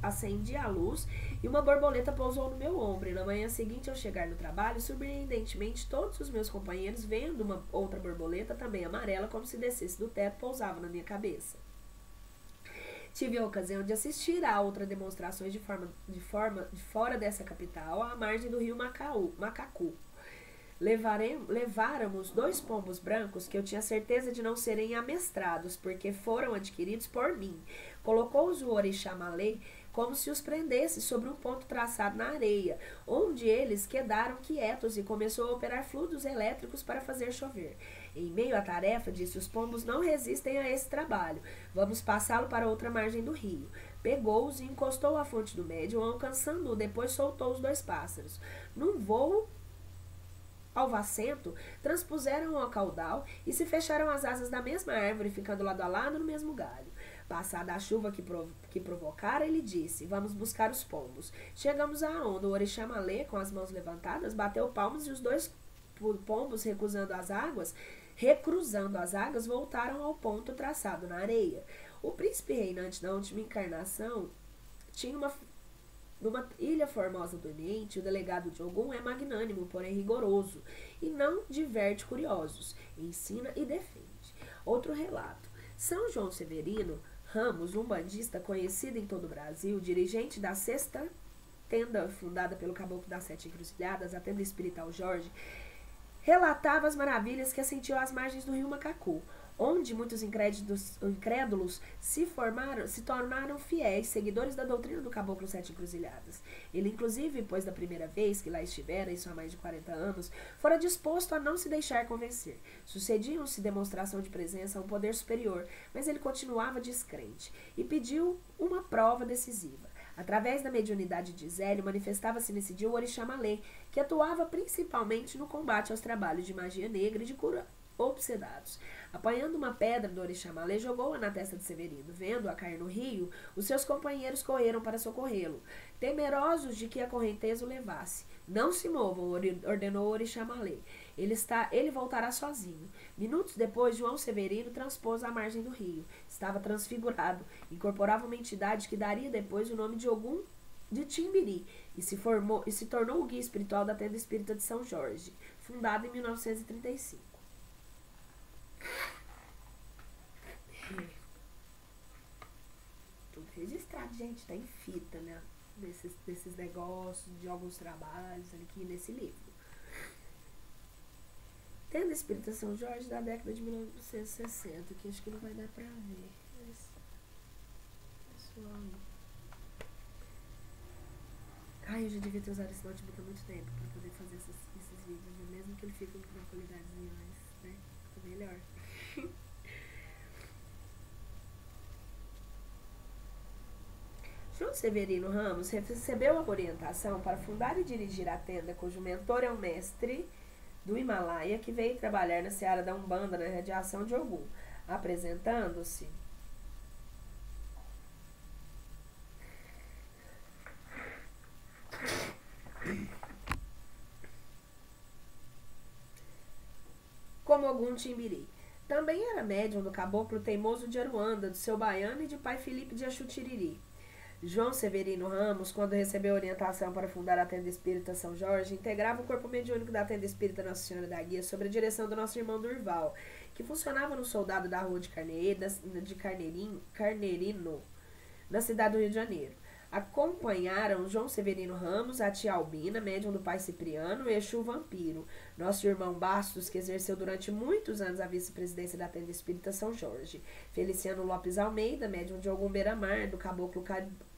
acendi a luz e uma borboleta pousou no meu ombro. E na manhã seguinte, ao chegar no trabalho, surpreendentemente, todos os meus companheiros, vendo uma outra borboleta, também amarela, como se descesse do teto, pousava na minha cabeça. Tive a ocasião de assistir a outras demonstrações de fora dessa capital, à margem do rio Macacu. Leváramos 2 pombos brancos que eu tinha certeza de não serem amestrados, porque foram adquiridos por mim. Colocou-os o Orixá Malê como se os prendesse sobre um ponto traçado na areia, onde eles quedaram quietos e começou a operar fluidos elétricos para fazer chover. Em meio à tarefa, disse: os pombos não resistem a esse trabalho. Vamos passá-lo para outra margem do rio. Pegou-os e encostou à fonte do médium, alcançando-o, depois soltou os 2 pássaros. Num voo alvacento, transpuseram ao caudal e se fecharam as asas da mesma árvore, ficando lado a lado no mesmo galho. Passada a chuva que provocara, ele disse: vamos buscar os pombos. Chegamos à onda. O Orixá Malê, com as mãos levantadas, bateu palmas e os 2 pombos, recruzando as águas, voltaram ao ponto traçado na areia. O príncipe reinante da última encarnação tinha numa ilha formosa do Oriente. O delegado de Ogum é magnânimo, porém rigoroso, e não diverte curiosos, ensina e defende. Outro relato. São João Severino Ramos, umbandista conhecido em todo o Brasil, dirigente da 6ª tenda fundada pelo Caboclo das 7 Encruzilhadas, a tenda espiritual Jorge, relatava as maravilhas que assentiu às margens do rio Macacu, onde muitos incrédulos se tornaram fiéis, seguidores da doutrina do Caboclo 7 Encruzilhadas. Ele, inclusive, pois da primeira vez que lá estivera, isso há mais de 40 anos, fora disposto a não se deixar convencer. Sucediam-se demonstração de presença a um poder superior, mas ele continuava descrente e pediu uma prova decisiva. Através da mediunidade de Zélio, manifestava-se nesse dia o Orixá Malê, que atuava principalmente no combate aos trabalhos de magia negra e de cura obsedados. Apanhando uma pedra do Orixá Malê, jogou-a na testa de Severino. Vendo-a cair no rio, os seus companheiros correram para socorrê-lo, temerosos de que a correnteza o levasse. Não se movam, ordenou o Orixá Malê. Ele voltará sozinho. Minutos depois, João Severino transpôs a margem do rio. Estava transfigurado. Incorporava uma entidade que daria depois o nome de Ogum de Timbiri e se tornou o guia espiritual da tenda espírita de São Jorge, fundada em 1935. Tudo registrado, gente, tá em fita, né? Desses negócios, de alguns trabalhos aqui nesse livro. Tenda Espírita São Jorge da década de 1960, que acho que não vai dar pra ver. Mas, pessoal. Ai, eu já devia ter usado esse notebook há muito tempo pra poder fazer esses vídeos, né? Mesmo que ele fique com uma qualidadezinha mais, né? Melhor. João Severino Ramos recebeu a orientação para fundar e dirigir a tenda cujo mentor é um mestre do Himalaia que veio trabalhar na seara da Umbanda na radiação de Ogum, apresentando-se como Ogum Timbiri. Também era médium do caboclo teimoso de Aruanda, do seu baiano e de pai Felipe de Achutiriri. João Severino Ramos, quando recebeu orientação para fundar a Tenda Espírita São Jorge, integrava o corpo mediúnico da Tenda Espírita Nossa Senhora da Guia sob a direção do nosso irmão Durval, que funcionava no soldado da rua de Carneirino, na cidade do Rio de Janeiro. Acompanharam João Severino Ramos, a tia Albina, médium do pai Cipriano, e Exu Vampiro, nosso irmão Bastos, que exerceu durante muitos anos a vice-presidência da Tenda Espírita São Jorge, Feliciano Lopes Almeida, médium de Ogum Beira-Mar, do caboclo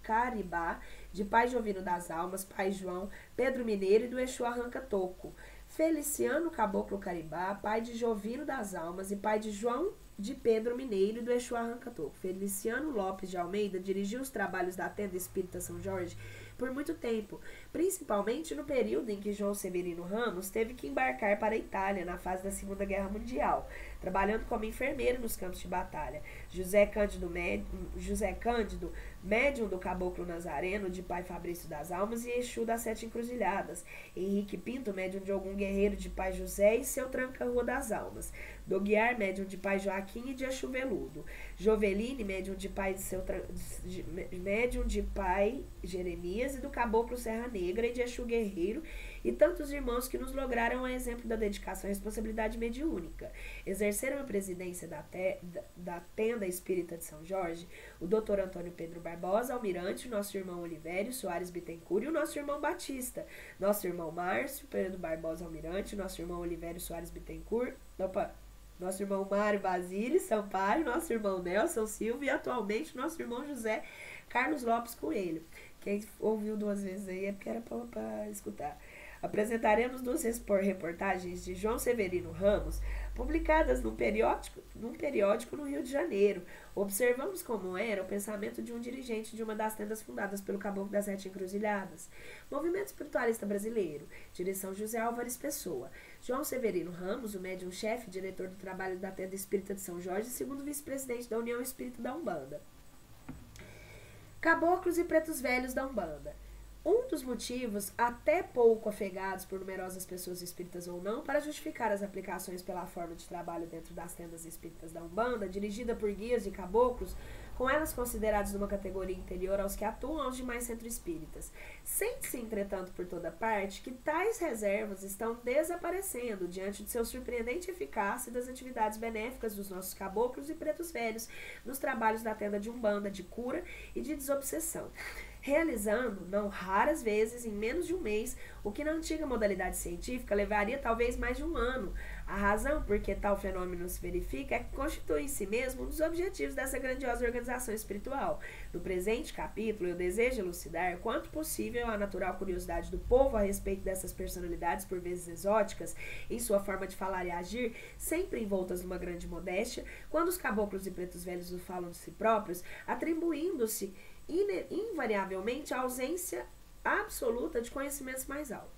Caribá, de pai Jovino das Almas, pai João, Pedro Mineiro e do Exu Arranca Toco, Feliciano Caboclo Caribá, pai de Jovino das Almas e pai de João de Pedro Mineiro e do Exu Arranca Toco. Feliciano Lopes de Almeida dirigiu os trabalhos da Tenda Espírita São Jorge por muito tempo, principalmente no período em que João Severino Ramos teve que embarcar para a Itália na fase da Segunda Guerra Mundial, trabalhando como enfermeiro nos campos de batalha. José Cândido, médium do Caboclo Nazareno, de pai Fabrício das Almas e Exu das Sete Encruzilhadas. Henrique Pinto, médium de Ogum Guerreiro, de pai José e seu Tranca-Rua das Almas. Doguiar, médium de pai Joaquim e de Exu Veludo. Joveline, médium de pai Jeremias e do Caboclo Serra Negra e de Exu Guerreiro, e tantos irmãos que nos lograram a exemplo da dedicação e responsabilidade mediúnica. Exerceram a presidência da Tenda Espírita de São Jorge o Dr. Antônio Pedro Barbosa, almirante, nosso irmão Olivério Soares Bittencourt e o nosso irmão Batista, nosso irmão Márcio Pedro Barbosa, almirante, nosso irmão Olivério Soares Bittencourt, nosso irmão Mário Basílio Sampaio, nosso irmão Nelson Silva e atualmente nosso irmão José Carlos Lopes Coelho. Quem ouviu 2 vezes aí é porque era para escutar. Apresentaremos 2 reportagens de João Severino Ramos, publicadas num periódico no Rio de Janeiro. Observamos como era o pensamento de um dirigente de uma das tendas fundadas pelo Caboclo das Sete Encruzilhadas. Movimento Espiritualista Brasileiro. Direção José Álvares Pessoa. João Severino Ramos, o médium-chefe, diretor do trabalho da Tenda Espírita de São Jorge e segundo vice-presidente da União Espírita da Umbanda. Caboclos e pretos velhos da Umbanda. Um dos motivos, até pouco afegados por numerosas pessoas espíritas ou não, para justificar as aplicações pela forma de trabalho dentro das tendas espíritas da Umbanda, dirigida por guias de caboclos, com elas considerados numa categoria inferior aos que atuam aos demais centros espíritas. Sente-se, entretanto, por toda parte, que tais reservas estão desaparecendo diante de seu surpreendente eficácia e das atividades benéficas dos nossos caboclos e pretos velhos nos trabalhos da tenda de Umbanda, de cura e de desobsessão, realizando, não raras vezes, em menos de um mês, o que na antiga modalidade científica levaria talvez mais de um ano. A razão por que tal fenômeno se verifica é que constitui em si mesmo um dos objetivos dessa grandiosa organização espiritual. No presente capítulo, eu desejo elucidar quanto possível a natural curiosidade do povo a respeito dessas personalidades por vezes exóticas, em sua forma de falar e agir, sempre envoltas numa grande modéstia, quando os caboclos e pretos velhos o falam de si próprios, atribuindo-se invariavelmente a ausência absoluta de conhecimentos mais altos.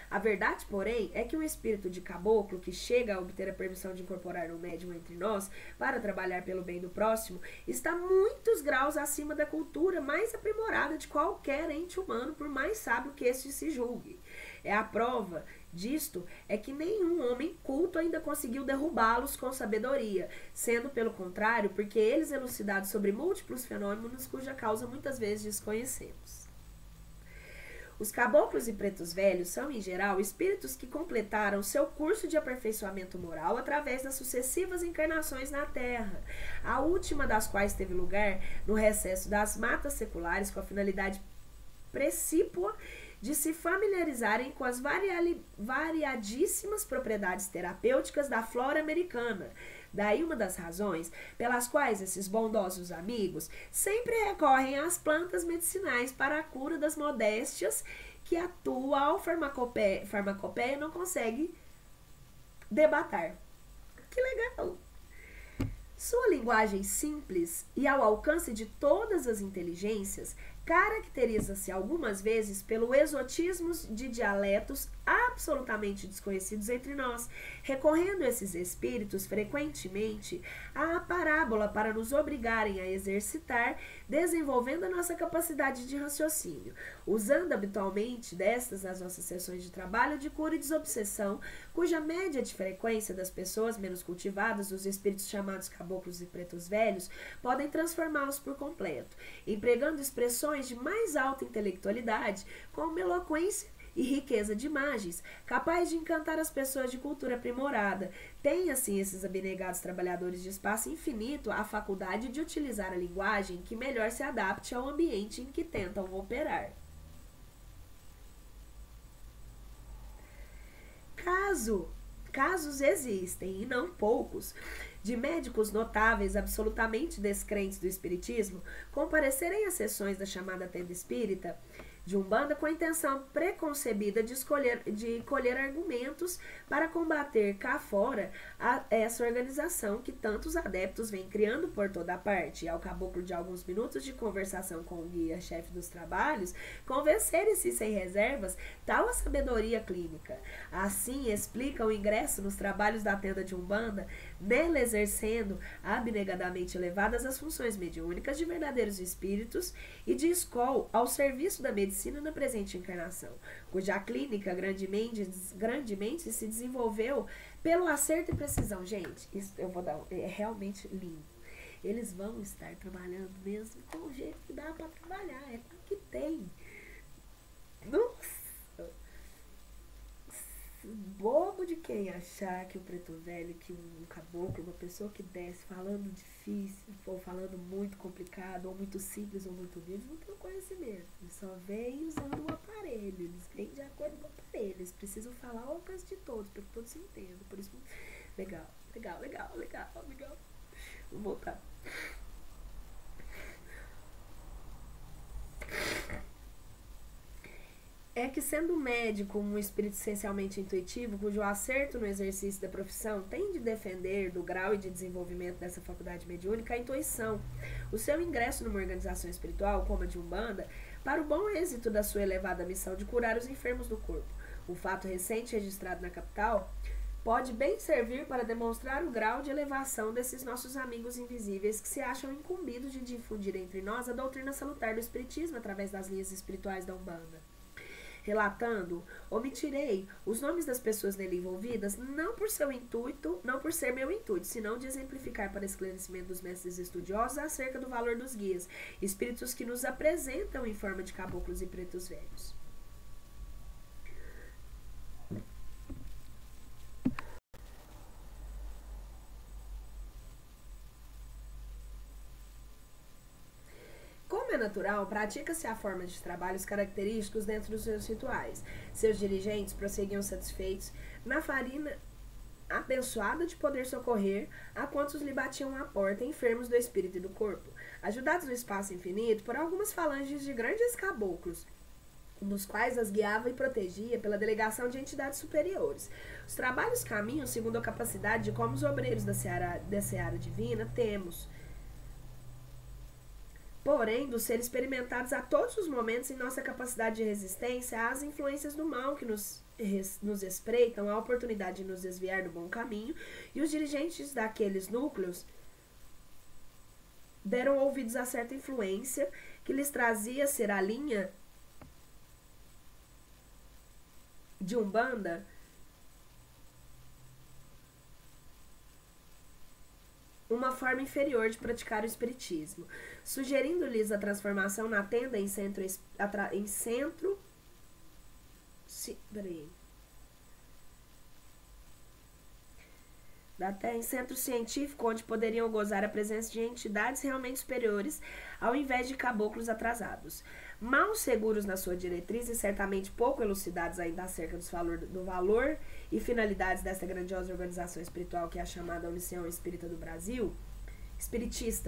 A verdade, porém, é que um espírito de caboclo que chega a obter a permissão de incorporar um médium entre nós para trabalhar pelo bem do próximo está muitos graus acima da cultura mais aprimorada de qualquer ente humano, por mais sábio que este se julgue. A prova disto é que nenhum homem culto ainda conseguiu derrubá-los com sabedoria, sendo pelo contrário, porque eles elucidados sobre múltiplos fenômenos cuja causa muitas vezes desconhecemos. Os caboclos e pretos velhos são, em geral, espíritos que completaram seu curso de aperfeiçoamento moral através das sucessivas encarnações na Terra, a última das quais teve lugar no recesso das matas seculares com a finalidade precípua de se familiarizarem com as variadíssimas propriedades terapêuticas da flora americana. Daí uma das razões pelas quais esses bondosos amigos sempre recorrem às plantas medicinais para a cura das modéstias que a atual farmacopeia não consegue debater. Que legal! Sua linguagem simples e ao alcance de todas as inteligências caracteriza-se algumas vezes pelo exotismo de dialetos absolutamente desconhecidos entre nós, recorrendo esses espíritos frequentemente à parábola para nos obrigarem a exercitar, desenvolvendo a nossa capacidade de raciocínio, usando habitualmente destas nas nossas sessões de trabalho de cura e desobsessão, cuja média de frequência das pessoas menos cultivadas, os espíritos chamados caboclos e pretos velhos, podem transformá-los por completo, empregando expressões de mais alta intelectualidade, como eloquência e riqueza de imagens, capaz de encantar as pessoas de cultura aprimorada. Tem, assim, esses abnegados trabalhadores de espaço infinito a faculdade de utilizar a linguagem que melhor se adapte ao ambiente em que tentam operar. Casos existem, e não poucos, de médicos notáveis absolutamente descrentes do espiritismo comparecerem às sessões da chamada tenda espírita de Umbanda com a intenção preconcebida de colher argumentos para combater cá fora essa organização que tantos adeptos vêm criando por toda parte. E ao caboclo de alguns minutos de conversação com o guia-chefe dos trabalhos, convencerem-se sem reservas tal a sabedoria clínica. Assim explica o ingresso nos trabalhos da tenda de Umbanda, nela exercendo abnegadamente elevadas as funções mediúnicas de verdadeiros espíritos e de escola ao serviço da medicina na presente encarnação, cuja clínica grandemente se desenvolveu pelo acerto e precisão. Gente, isso eu vou dar, é realmente lindo. Eles vão estar trabalhando mesmo com o jeito que dá para trabalhar, é com o que tem. Nossa! Bobo de quem achar que o preto velho, que um caboclo, uma pessoa que desce falando difícil, ou falando muito complicado, ou muito simples, ou muito humilde, não tem o conhecimento. Eles só vêm usando o aparelho, eles vêm de acordo com o aparelho, eles precisam falar ao alcance de todos, para que todos se entendam. Por isso, legal. Vamos voltar. É que, sendo médico um espírito essencialmente intuitivo, cujo acerto no exercício da profissão tem de defender do grau e de desenvolvimento dessa faculdade mediúnica a intuição, o seu ingresso numa organização espiritual, como a de Umbanda, para o bom êxito da sua elevada missão de curar os enfermos do corpo. O fato recente registrado na capital pode bem servir para demonstrar o grau de elevação desses nossos amigos invisíveis que se acham incumbidos de difundir entre nós a doutrina salutar do espiritismo através das linhas espirituais da Umbanda. Relatando, omitirei os nomes das pessoas nele envolvidas, não por ser meu intuito, senão de exemplificar para esclarecimento dos mestres estudiosos acerca do valor dos guias, espíritos que nos apresentam em forma de caboclos e pretos velhos. Natural, pratica-se a forma de trabalhos característicos dentro dos seus rituais. Seus dirigentes prosseguiam satisfeitos na farina abençoada de poder socorrer a quantos lhe batiam à porta, enfermos do espírito e do corpo, ajudados no espaço infinito por algumas falanges de grandes caboclos, nos quais as guiava e protegia pela delegação de entidades superiores. Os trabalhos caminham segundo a capacidade de como os obreiros da seara divina temos, porém, do ser experimentados a todos os momentos em nossa capacidade de resistência às influências do mal que nos espreitam a oportunidade de nos desviar do bom caminho, e os dirigentes daqueles núcleos deram ouvidos a certa influência que lhes trazia ser a linha de Umbanda uma forma inferior de praticar o espiritismo, sugerindo-lhes a transformação na tenda em centro científico, onde poderiam gozar a presença de entidades realmente superiores, ao invés de caboclos atrasados. Mal seguros na sua diretriz e certamente pouco elucidados ainda acerca do valor e finalidades desta grandiosa organização espiritual que é a chamada União Espiritista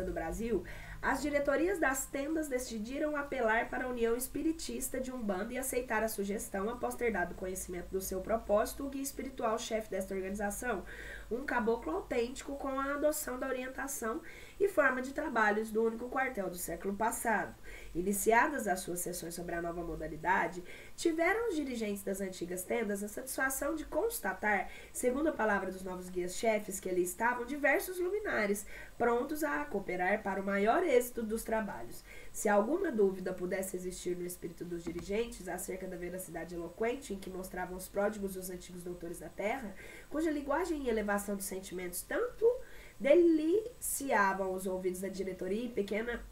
do Brasil, as diretorias das tendas decidiram apelar para a União Espiritista de Umbanda e aceitar a sugestão após ter dado conhecimento do seu propósito o guia espiritual chefe desta organização, um caboclo autêntico com a adoção da orientação e forma de trabalhos do único quartel do século passado. Iniciadas as suas sessões sobre a nova modalidade, tiveram os dirigentes das antigas tendas a satisfação de constatar, segundo a palavra dos novos guias-chefes que ali estavam, diversos luminares, prontos a cooperar para o maior êxito dos trabalhos. Se alguma dúvida pudesse existir no espírito dos dirigentes acerca da veracidade eloquente em que mostravam os pródigos dos antigos doutores da terra, cuja linguagem e elevação de sentimentos tanto deliciavam os ouvidos da diretoria e pequena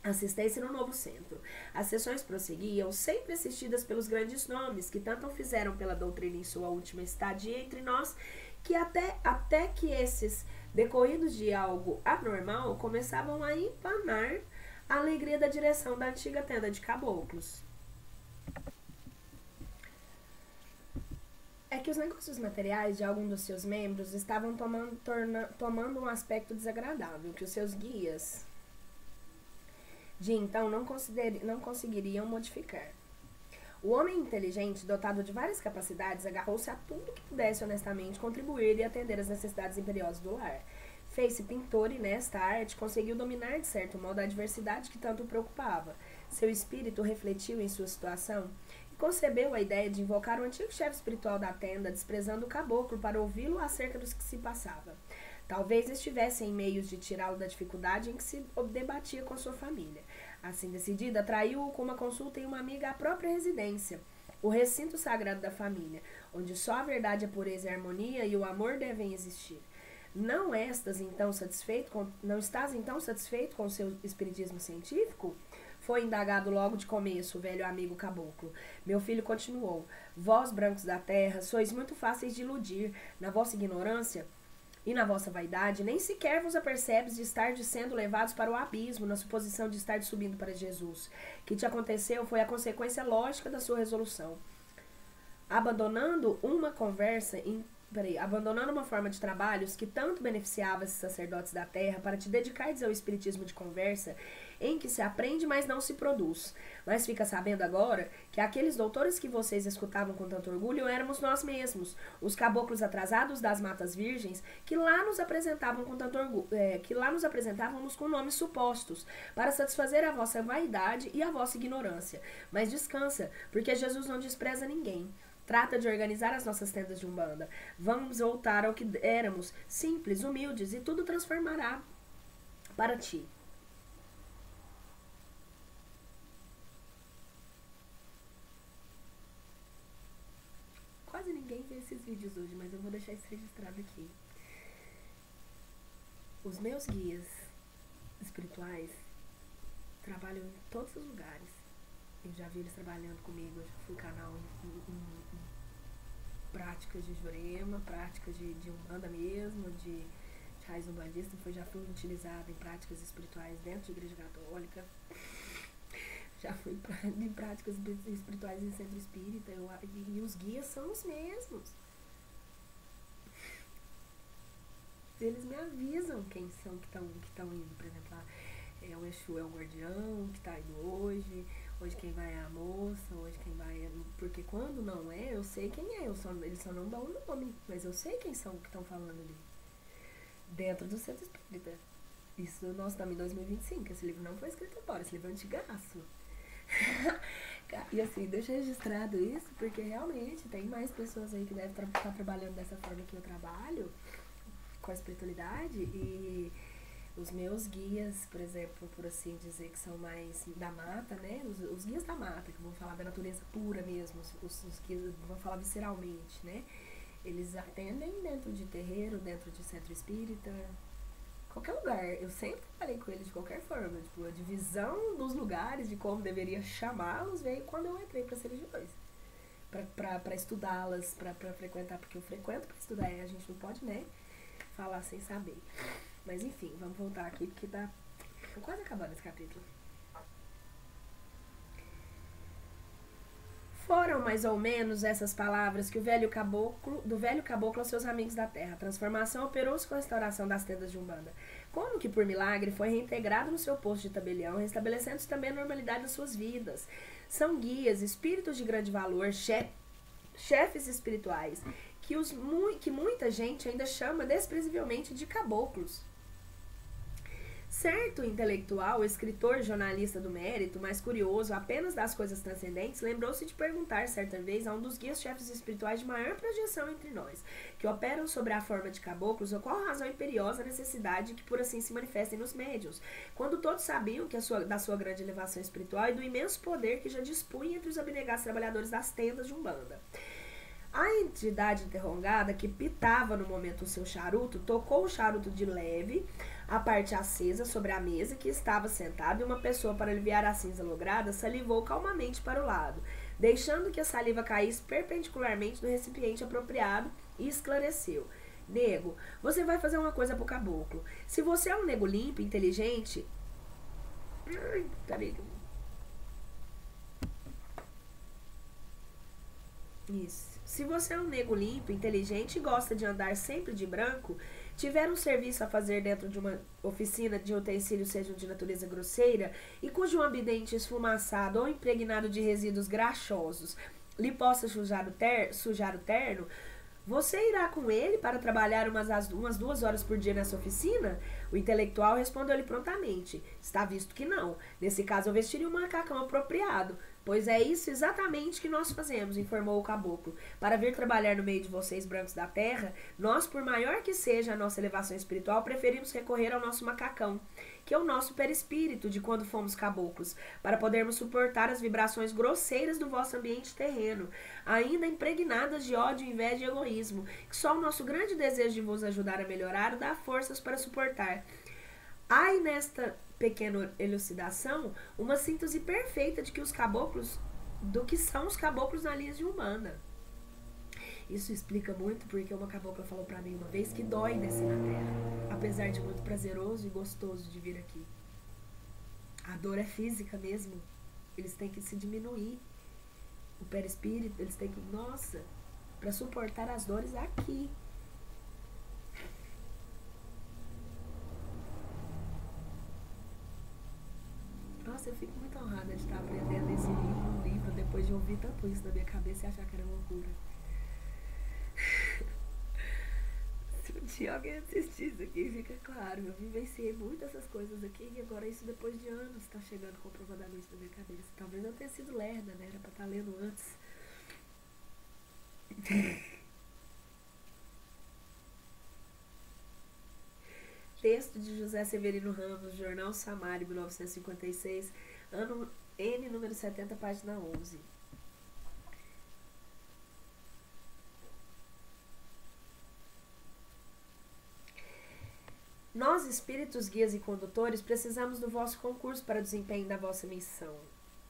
assistência no novo centro. As sessões prosseguiam, sempre assistidas pelos grandes nomes, que tanto fizeram pela doutrina em sua última estadia entre nós, que até que esses, decorridos de algo anormal, começavam a empanar a alegria da direção da antiga tenda de caboclos. É que os negócios materiais de algum dos seus membros estavam tomando um aspecto desagradável, que os seus guias de então não conseguiriam modificar. O homem inteligente, dotado de várias capacidades, agarrou-se a tudo que pudesse honestamente contribuir e atender às necessidades imperiosas do lar. Fez-se pintor e, nesta arte, conseguiu dominar, de certo modo, a adversidade que tanto o preocupava. Seu espírito refletiu em sua situação e concebeu a ideia de invocar o antigo chefe espiritual da tenda, desprezando o caboclo, para ouvi-lo acerca dos que se passava. Talvez estivesse em meios de tirá-lo da dificuldade em que se debatia com sua família. Assim decidida, atraiu-o com uma consulta em uma amiga à própria residência, o recinto sagrado da família, onde só a verdade, a pureza, a harmonia e o amor devem existir. Não estás então satisfeito com o seu espiritismo científico? Foi indagado logo de começo o velho amigo caboclo. Meu filho continuou: vós, brancos da terra, sois muito fáceis de iludir. Na vossa ignorância e na vossa vaidade, nem sequer vos apercebes de estar sendo levados para o abismo, na suposição de estar subindo para Jesus. O que te aconteceu foi a consequência lógica da sua resolução. Abandonando uma forma de trabalhos que tanto beneficiava esses sacerdotes da terra, para te dedicares ao espiritismo de conversa, em que se aprende, mas não se produz. Mas fica sabendo agora que aqueles doutores que vocês escutavam com tanto orgulho éramos nós mesmos, os caboclos atrasados das matas virgens, que lá nos apresentavam com tanto orgulho, que lá nos apresentávamos com nomes supostos, para satisfazer a vossa vaidade e a vossa ignorância. Mas descansa, porque Jesus não despreza ninguém. Trata de organizar as nossas tendas de umbanda. Vamos voltar ao que éramos, simples, humildes, e tudo transformará para ti. Quase ninguém vê esses vídeos hoje, mas eu vou deixar isso registrado aqui. Os meus guias espirituais trabalham em todos os lugares. Eu já vi eles trabalhando comigo, eu já fui canal em práticas de Jurema, práticas de Umbanda mesmo, de raiz umbandista, já fui utilizada em práticas espirituais dentro de igreja católica, já fui em práticas espirituais em centro espírita, e os guias são os mesmos. Eles me avisam quem são que estão indo, por exemplo, lá, o Exu é o guardião que está indo hoje quem vai é a moça, hoje quem vai é... Porque quando não é, eu sei quem é, eles só não dão o nome, mas eu sei quem são que estão falando ali. Dentro do centro espírita. Isso nós estamos em 2025, esse livro não foi escrito agora, esse livro é antigaço. E assim, deixa registrado isso, porque realmente tem mais pessoas aí que devem estar trabalhando dessa forma que eu trabalho, com a espiritualidade, e os meus guias, por exemplo, por assim dizer, que são mais da mata, né? Os guias da mata, que vão falar da natureza pura mesmo, os guias vão falar visceralmente, né? Eles atendem dentro de terreiro, dentro de centro espírita, qualquer lugar. Eu sempre falei com eles de qualquer forma. Tipo, a divisão dos lugares, de como deveria chamá-los, veio quando eu entrei para as religiões. Para estudá-las, para frequentar, porque eu frequento para estudar, e a gente não pode, né, falar sem saber. Mas enfim, vamos voltar aqui, porque tá quase acabando esse capítulo. Foram mais ou menos essas palavras que do velho caboclo aos seus amigos da terra. A transformação operou-se com a restauração das tendas de Umbanda. Como que por milagre foi reintegrado no seu posto de tabelião, restabelecendo-se também a normalidade das suas vidas. São guias, espíritos de grande valor, chefes espirituais, que muita gente ainda chama desprezivelmente de caboclos. Certo intelectual, escritor, jornalista do mérito, mas curioso apenas das coisas transcendentes, lembrou-se de perguntar certa vez a um dos guias-chefes espirituais de maior projeção entre nós, que operam sobre a forma de caboclos, ou qual razão imperiosa a necessidade que por assim se manifestem nos médiuns, quando todos sabiam que da sua grande elevação espiritual e do imenso poder que já dispunha entre os abnegados trabalhadores das tendas de Umbanda. A entidade interrogada, que pitava no momento o seu charuto, tocou o charuto de leve, a parte acesa sobre a mesa que estava sentada, e uma pessoa, para aliviar a cinza lograda, salivou calmamente para o lado, deixando que a saliva caísse perpendicularmente no recipiente apropriado, e esclareceu: nego, você vai fazer uma coisa pro caboclo. Se você é um nego limpo, inteligente... Peraí. Isso. Se você é um nego limpo, inteligente e gosta de andar sempre de branco, tiver um serviço a fazer dentro de uma oficina de utensílios sejam de natureza grosseira e cujo ambiente esfumaçado ou impregnado de resíduos graxosos lhe possa sujar o terno, você irá com ele para trabalhar umas 2 horas por dia nessa oficina? O intelectual respondeu-lhe prontamente: está visto que não. Nesse caso eu vestiria um macacão apropriado. Pois é isso exatamente que nós fazemos, informou o caboclo. Para vir trabalhar no meio de vocês, brancos da terra, nós, por maior que seja a nossa elevação espiritual, preferimos recorrer ao nosso macacão, que é o nosso perispírito de quando fomos caboclos, para podermos suportar as vibrações grosseiras do vosso ambiente terreno, ainda impregnadas de ódio, inveja e egoísmo, que só o nosso grande desejo de vos ajudar a melhorar dá forças para suportar. Há nesta pequena elucidação uma síntese perfeita de que os caboclos, do que são os caboclos na linha de Umbanda. Isso explica muito porque uma cabocla falou pra mim uma vez que dói descer na terra, apesar de muito prazeroso e gostoso de vir aqui. A dor é física mesmo. Eles têm que se diminuir. O perispírito, eles têm que, nossa, pra suportar as dores aqui. Nossa, eu fico muito honrada de estar aprendendo esse livro depois de ouvir tanto isso na minha cabeça e achar que era loucura. Se um dia alguém assistir isso aqui, fica claro, eu vivenciei muito essas coisas aqui e agora isso depois de anos está chegando comprovadamente na minha cabeça. Talvez eu tenha sido lerda, né? Era pra estar lendo antes. Texto de José Severino Ramos, Jornal Samário, 1956, ano N, número 70, página 11. Nós, espíritos, guias e condutores, precisamos do vosso concurso para o desempenho da vossa missão.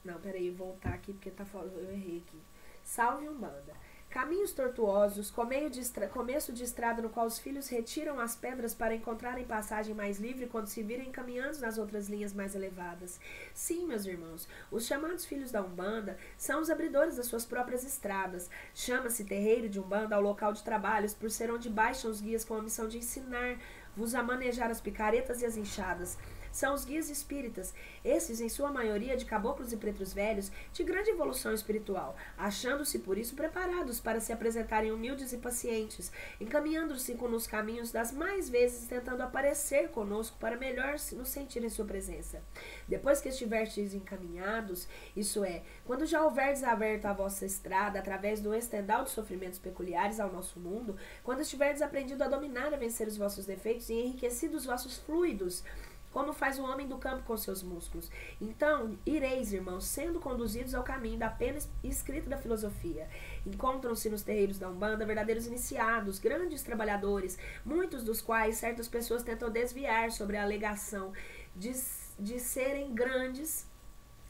Não, peraí, vou voltar aqui porque eu errei aqui. Salve Umbanda. Caminhos tortuosos, começo de estrada no qual os filhos retiram as pedras para encontrarem passagem mais livre quando se virem caminhando nas outras linhas mais elevadas. Sim, meus irmãos, os chamados filhos da Umbanda são os abridores das suas próprias estradas. Chama-se terreiro de Umbanda ao local de trabalhos por ser onde baixam os guias com a missão de ensinar-vos a manejar as picaretas e as enxadas. São os guias espíritas, esses em sua maioria de caboclos e pretos velhos, de grande evolução espiritual, achando-se por isso preparados para se apresentarem humildes e pacientes, encaminhando-se nos caminhos das mais vezes tentando aparecer conosco para melhor nos sentir em sua presença. Depois que estiverdes encaminhados, isso é, quando já houverdes aberto a vossa estrada através do estendal de sofrimentos peculiares ao nosso mundo, quando estiverdes aprendido a dominar e a vencer os vossos defeitos e enriquecido os vossos fluidos, como faz o homem do campo com seus músculos. Então, ireis, irmãos, sendo conduzidos ao caminho da pena escrita da filosofia. Encontram-se nos terreiros da Umbanda verdadeiros iniciados, grandes trabalhadores, muitos dos quais certas pessoas tentam desviar sobre a alegação de serem grandes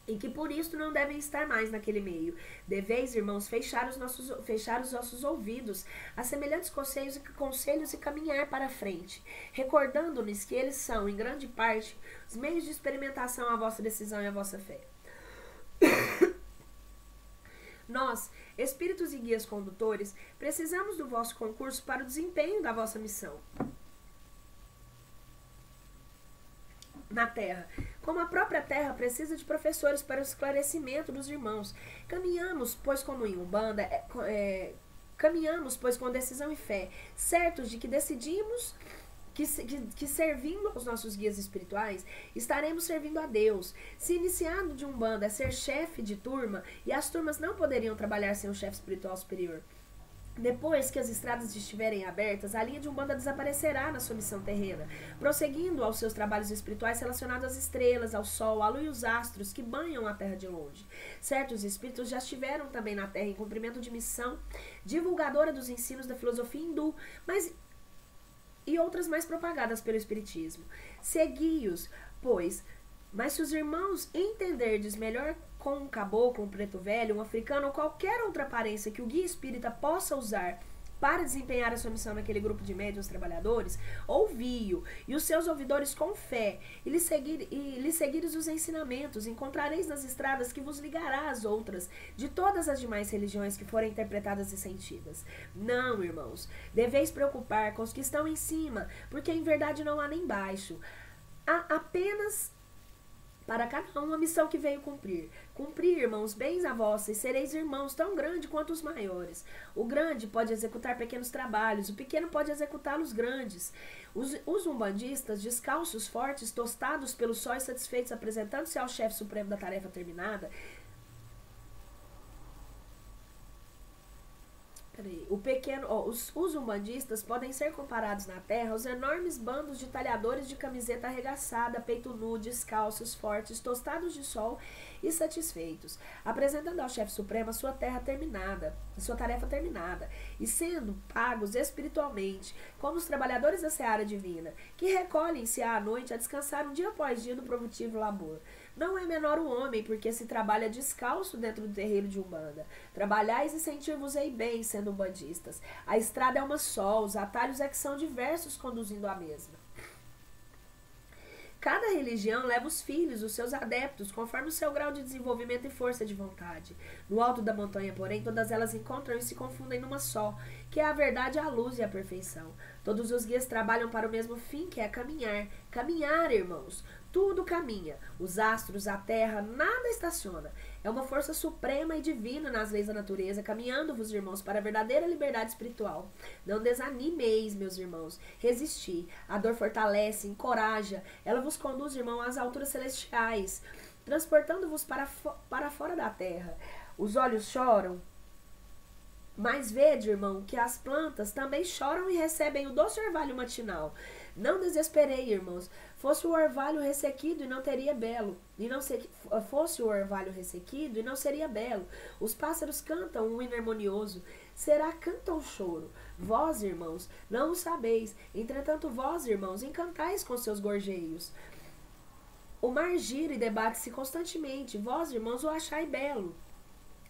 e que por isso não devem estar mais naquele meio. Deveis, irmãos, fechar os vossos ouvidos a semelhantes conselhos e caminhar para a frente, recordando-nos que eles são, em grande parte, os meios de experimentação à vossa decisão e à vossa fé. Nós, espíritos e guias condutores, precisamos do vosso concurso para o desempenho da vossa missão na Terra. Como a própria Terra precisa de professores para o esclarecimento dos irmãos. Caminhamos, pois como em Umbanda Caminhamos, pois, com decisão e fé, certos de que decidimos que servindo aos nossos guias espirituais, estaremos servindo a Deus. Se iniciado de Umbanda é ser chefe de turma, e as turmas não poderiam trabalhar sem um chefe espiritual superior. Depois que as estradas estiverem abertas, a linha de Umbanda desaparecerá na sua missão terrena, prosseguindo aos seus trabalhos espirituais relacionados às estrelas, ao sol, à lua e os astros que banham a terra de longe. Certos espíritos já estiveram também na terra em cumprimento de missão divulgadora dos ensinos da filosofia hindu, e outras mais propagadas pelo espiritismo. Segui-os, pois, mas se os irmãos entenderdes melhor com um caboclo, um preto velho, um africano ou qualquer outra aparência que o guia espírita possa usar para desempenhar a sua missão naquele grupo de médiuns trabalhadores, ouvi-o e os seus ouvidores com fé, e lhe seguires os ensinamentos, encontrareis nas estradas que vos ligará às outras, de todas as demais religiões que forem interpretadas e sentidas. Não, irmãos, deveis preocupar com os que estão em cima, porque em verdade não há nem baixo. Há apenas para cada um a missão que veio cumprir. Cumprir, irmãos, bens a vossa, e sereis irmãos tão grande quanto os maiores. O grande pode executar pequenos trabalhos, o pequeno pode executá-los grandes. Os umbandistas, descalços, fortes, tostados pelo sol e satisfeitos, apresentando-se ao chefe supremo da tarefa terminada, os umbandistas podem ser comparados na terra aos enormes bandos de talhadores de camiseta arregaçada, peito nu, descalços, fortes, tostados de sol e satisfeitos, apresentando ao chefe supremo a sua tarefa terminada, e sendo pagos espiritualmente, como os trabalhadores da seara divina, que recolhem-se à noite a descansar um dia após dia do produtivo labor. Não é menor o homem, porque se trabalha descalço dentro do terreiro de Umbanda. Trabalhais e sentir-vos-ei bem, sendo umbandistas. A estrada é uma só, os atalhos é que são diversos, conduzindo à mesma. Cada religião leva os filhos, os seus adeptos, conforme o seu grau de desenvolvimento e força de vontade. No alto da montanha, porém, todas elas encontram e se confundem numa só, que é a verdade, a luz e a perfeição. Todos os guias trabalham para o mesmo fim, que é caminhar. Caminhar, irmãos. Tudo caminha. Os astros, a terra, nada estaciona. É uma força suprema e divina nas leis da natureza, caminhando-vos, irmãos, para a verdadeira liberdade espiritual. Não desanimeis, meus irmãos. Resisti. A dor fortalece, encoraja. Ela vos conduz, irmão, às alturas celestiais, transportando-vos para fora da terra. Os olhos choram, mas vede, irmão, que as plantas também choram e recebem o doce orvalho matinal. Não desesperei, irmãos. Fosse o orvalho ressequido e não teria belo. Fosse o orvalho ressequido e não seria belo. Os pássaros cantam um hino harmonioso. Será canta ou choro? Vós, irmãos, não o sabeis. Entretanto, vós, irmãos, encantais com seus gorjeios. O mar gira e debate-se constantemente. Vós, irmãos, o achai belo.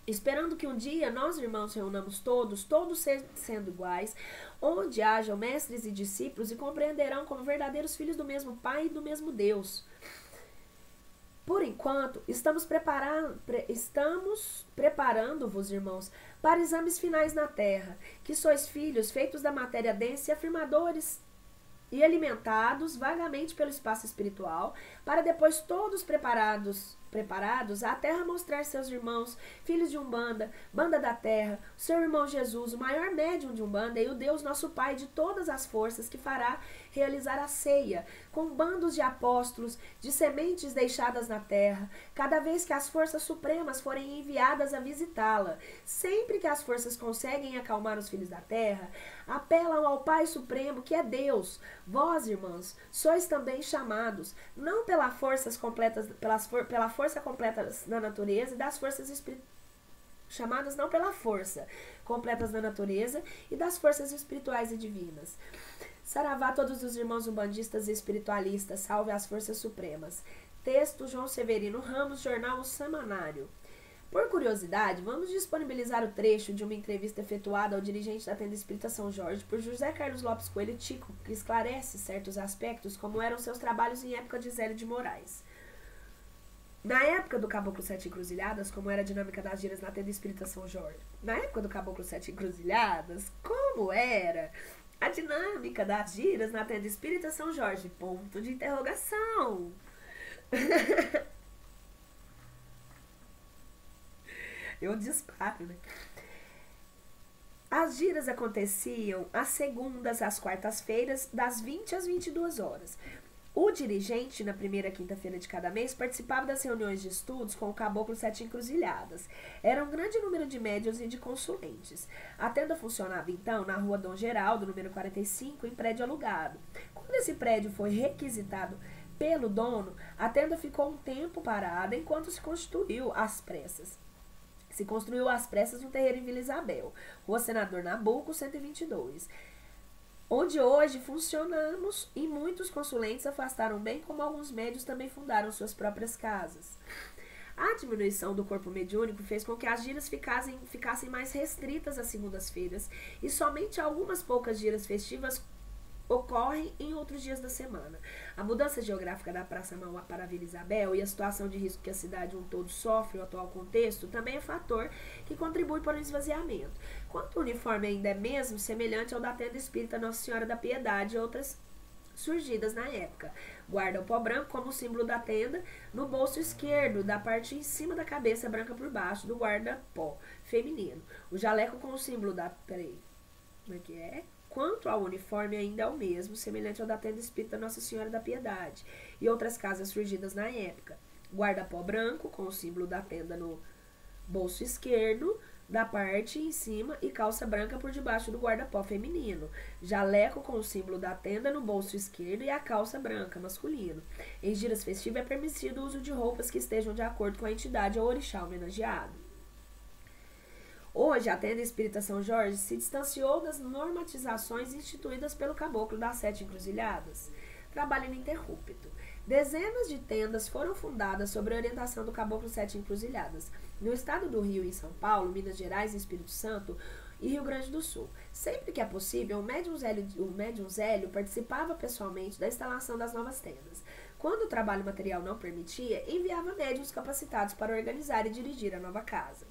Esperando que um dia nós, irmãos, reunamos todos sendo iguais, onde hajam mestres e discípulos, e compreenderão como verdadeiros filhos do mesmo Pai e do mesmo Deus. Por enquanto, estamos preparando-vos, irmãos, para exames finais na terra, que sois filhos feitos da matéria densa e afirmadores e alimentados vagamente pelo espaço espiritual, para depois todos preparados a terra mostrar seus irmãos, filhos de Umbanda, banda da terra, seu irmão Jesus, o maior médium de Umbanda, e o Deus nosso Pai de todas as forças, que fará realizar a ceia, com bandos de apóstolos, de sementes deixadas na terra, cada vez que as forças supremas forem enviadas a visitá-la. Sempre que as forças conseguem acalmar os filhos da terra, apelam ao Pai Supremo, que é Deus. Vós, irmãos, sois também chamados, não pela força completa da natureza e das forças espirituais, chamadas não pela força completas da natureza e das forças espirituais e divinas. Saravá todos os irmãos umbandistas e espiritualistas, salve as forças supremas. Texto João Severino Ramos, Jornal O Semanário. Por curiosidade, vamos disponibilizar o trecho de uma entrevista efetuada ao dirigente da Tenda Espírita São Jorge por José Carlos Lopes Coelho Tico, que esclarece certos aspectos, como eram seus trabalhos em época de Zélio de Moraes. Na época do Caboclo Sete Encruzilhadas, como era a dinâmica das giras na Tenda Espírita São Jorge? Na época do Caboclo Sete Encruzilhadas, como era a dinâmica das giras na Tenda Espírita São Jorge? Ponto de interrogação. Eu disparo, né? As giras aconteciam às segundas, às quartas-feiras, das 20 às 22 horas. O dirigente, na primeira quinta-feira de cada mês, participava das reuniões de estudos com o Caboclo Sete Encruzilhadas. Era um grande número de médiuns e de consulentes. A tenda funcionava, então, na rua Dom Geraldo, número 45, em prédio alugado. Quando esse prédio foi requisitado pelo dono, a tenda ficou um tempo parada enquanto se construiu às pressas. Se construiu às pressas no terreiro em Vila Isabel, Rua Senador Nabuco, 122, onde hoje funcionamos, e muitos consulentes afastaram, bem como alguns médios também fundaram suas próprias casas. A diminuição do corpo mediúnico fez com que as giras ficassem mais restritas às segundas-feiras, e somente algumas poucas giras festivas ocorrem em outros dias da semana. A mudança geográfica da Praça Mauá para a Vila Isabel e a situação de risco que a cidade um todo sofre no atual contexto também é fator que contribui para o esvaziamento. Quanto o uniforme ainda é mesmo semelhante ao da tenda espírita Nossa Senhora da Piedade e outras surgidas na época. Guarda o pó branco como símbolo da tenda no bolso esquerdo, da parte em cima da cabeça, branca por baixo do guarda-pó feminino. O jaleco com o símbolo da... como é que é? Quanto ao uniforme, ainda é o mesmo, semelhante ao da tenda espírita Nossa Senhora da Piedade e outras casas surgidas na época. Guarda-pó branco, com o símbolo da tenda no bolso esquerdo, da parte em cima, e calça branca por debaixo do guarda-pó feminino. Jaleco com o símbolo da tenda no bolso esquerdo e a calça branca, masculino. Em giras festivas é permitido o uso de roupas que estejam de acordo com a entidade ou orixá homenageado. Hoje, a tenda espírita São Jorge se distanciou das normatizações instituídas pelo Caboclo das Sete Encruzilhadas. Trabalho ininterrupto. Dezenas de tendas foram fundadas sob a orientação do Caboclo Sete Encruzilhadas, no estado do Rio e em São Paulo, Minas Gerais, Espírito Santo e Rio Grande do Sul. Sempre que é possível, o médium Zélio participava pessoalmente da instalação das novas tendas. Quando o trabalho material não permitia, enviava médiuns capacitados para organizar e dirigir a nova casa.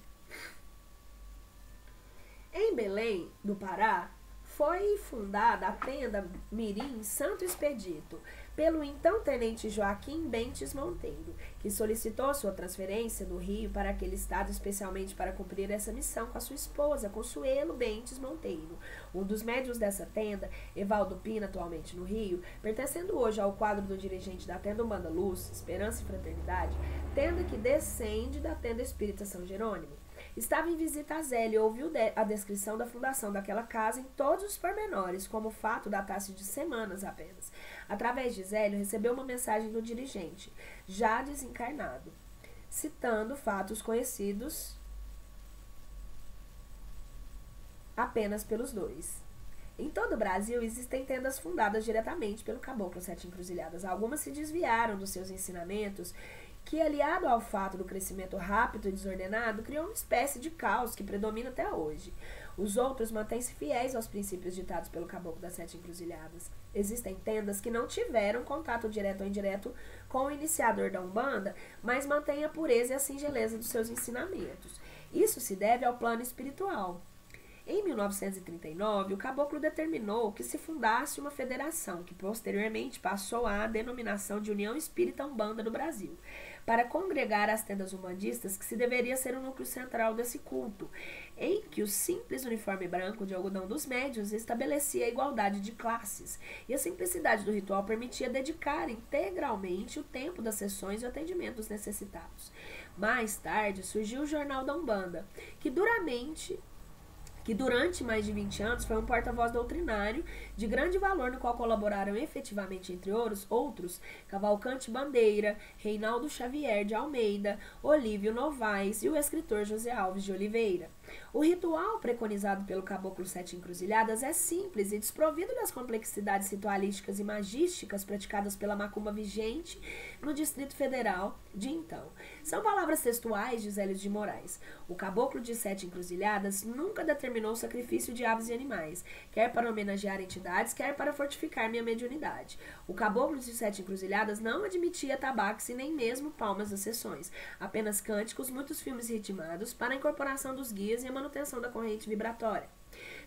Em Belém, do Pará, foi fundada a tenda Mirim Santo Expedito pelo então tenente Joaquim Bentes Monteiro, que solicitou sua transferência do Rio para aquele estado especialmente para cumprir essa missão com a sua esposa, Consuelo Bentes Monteiro. Um dos médiuns dessa tenda, Evaldo Pina, atualmente no Rio, pertencendo hoje ao quadro do dirigente da tenda Umbanda Luz, Esperança e Fraternidade, tenda que descende da tenda espírita São Jerônimo. Estava em visita a Zélio e ouviu a descrição da fundação daquela casa em todos os pormenores, como o fato datasse de semanas apenas. Através de Zélio, recebeu uma mensagem do dirigente, já desencarnado, citando fatos conhecidos apenas pelos dois. Em todo o Brasil, existem tendas fundadas diretamente pelo Caboclo Sete Encruzilhadas. Algumas se desviaram dos seus ensinamentos, que, aliado ao fato do crescimento rápido e desordenado, criou uma espécie de caos que predomina até hoje. Os outros mantêm-se fiéis aos princípios ditados pelo Caboclo das Sete Encruzilhadas. Existem tendas que não tiveram contato direto ou indireto com o iniciador da Umbanda, mas mantêm a pureza e a singeleza dos seus ensinamentos. Isso se deve ao plano espiritual. Em 1939, o Caboclo determinou que se fundasse uma federação, que posteriormente passou à denominação de União Espírita Umbanda do Brasil, para congregar as tendas umbandistas, que se deveria ser o núcleo central desse culto, em que o simples uniforme branco de algodão dos médiuns estabelecia a igualdade de classes, e a simplicidade do ritual permitia dedicar integralmente o tempo das sessões e o atendimento dos necessitados. Mais tarde, surgiu o Jornal da Umbanda, que durante mais de 20 anos foi um porta-voz doutrinário de grande valor, no qual colaboraram efetivamente, entre outros, Cavalcante Bandeira, Reinaldo Xavier de Almeida, Olívio Novaes e o escritor José Alves de Oliveira. O ritual preconizado pelo Caboclo Sete Encruzilhadas é simples e desprovido das complexidades ritualísticas e magísticas praticadas pela macumba vigente no Distrito Federal de então. São palavras textuais de Zélio de Moraes. O Caboclo de Sete Encruzilhadas nunca determinou o sacrifício de aves e animais, quer para homenagear entidades, quer para fortificar minha mediunidade. O Caboclo de Sete Encruzilhadas não admitia tabaco e nem mesmo palmas das sessões, apenas cânticos, muitos filmes ritmados para a incorporação dos guias e a manutenção da corrente vibratória.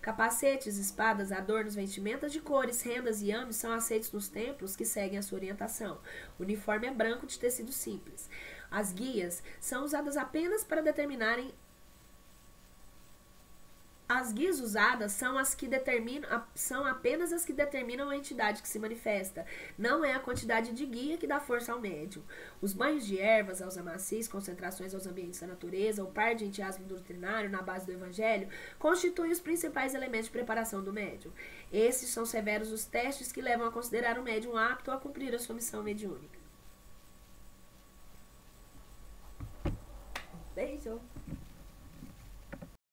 Capacetes, espadas, adornos, vestimentas de cores, rendas e ames são aceitos nos templos que seguem a sua orientação. O uniforme é branco de tecido simples. As guias são usadas apenas para determinarem As guias usadas são as que determinam, são apenas as que determinam a entidade que se manifesta. Não é a quantidade de guia que dá força ao médium. Os banhos de ervas aos amacis, concentrações aos ambientes da natureza, o par de enteasmo doutrinário na base do evangelho, constituem os principais elementos de preparação do médium. Esses são severos os testes que levam a considerar o médium apto a cumprir a sua missão mediúnica. Beijo!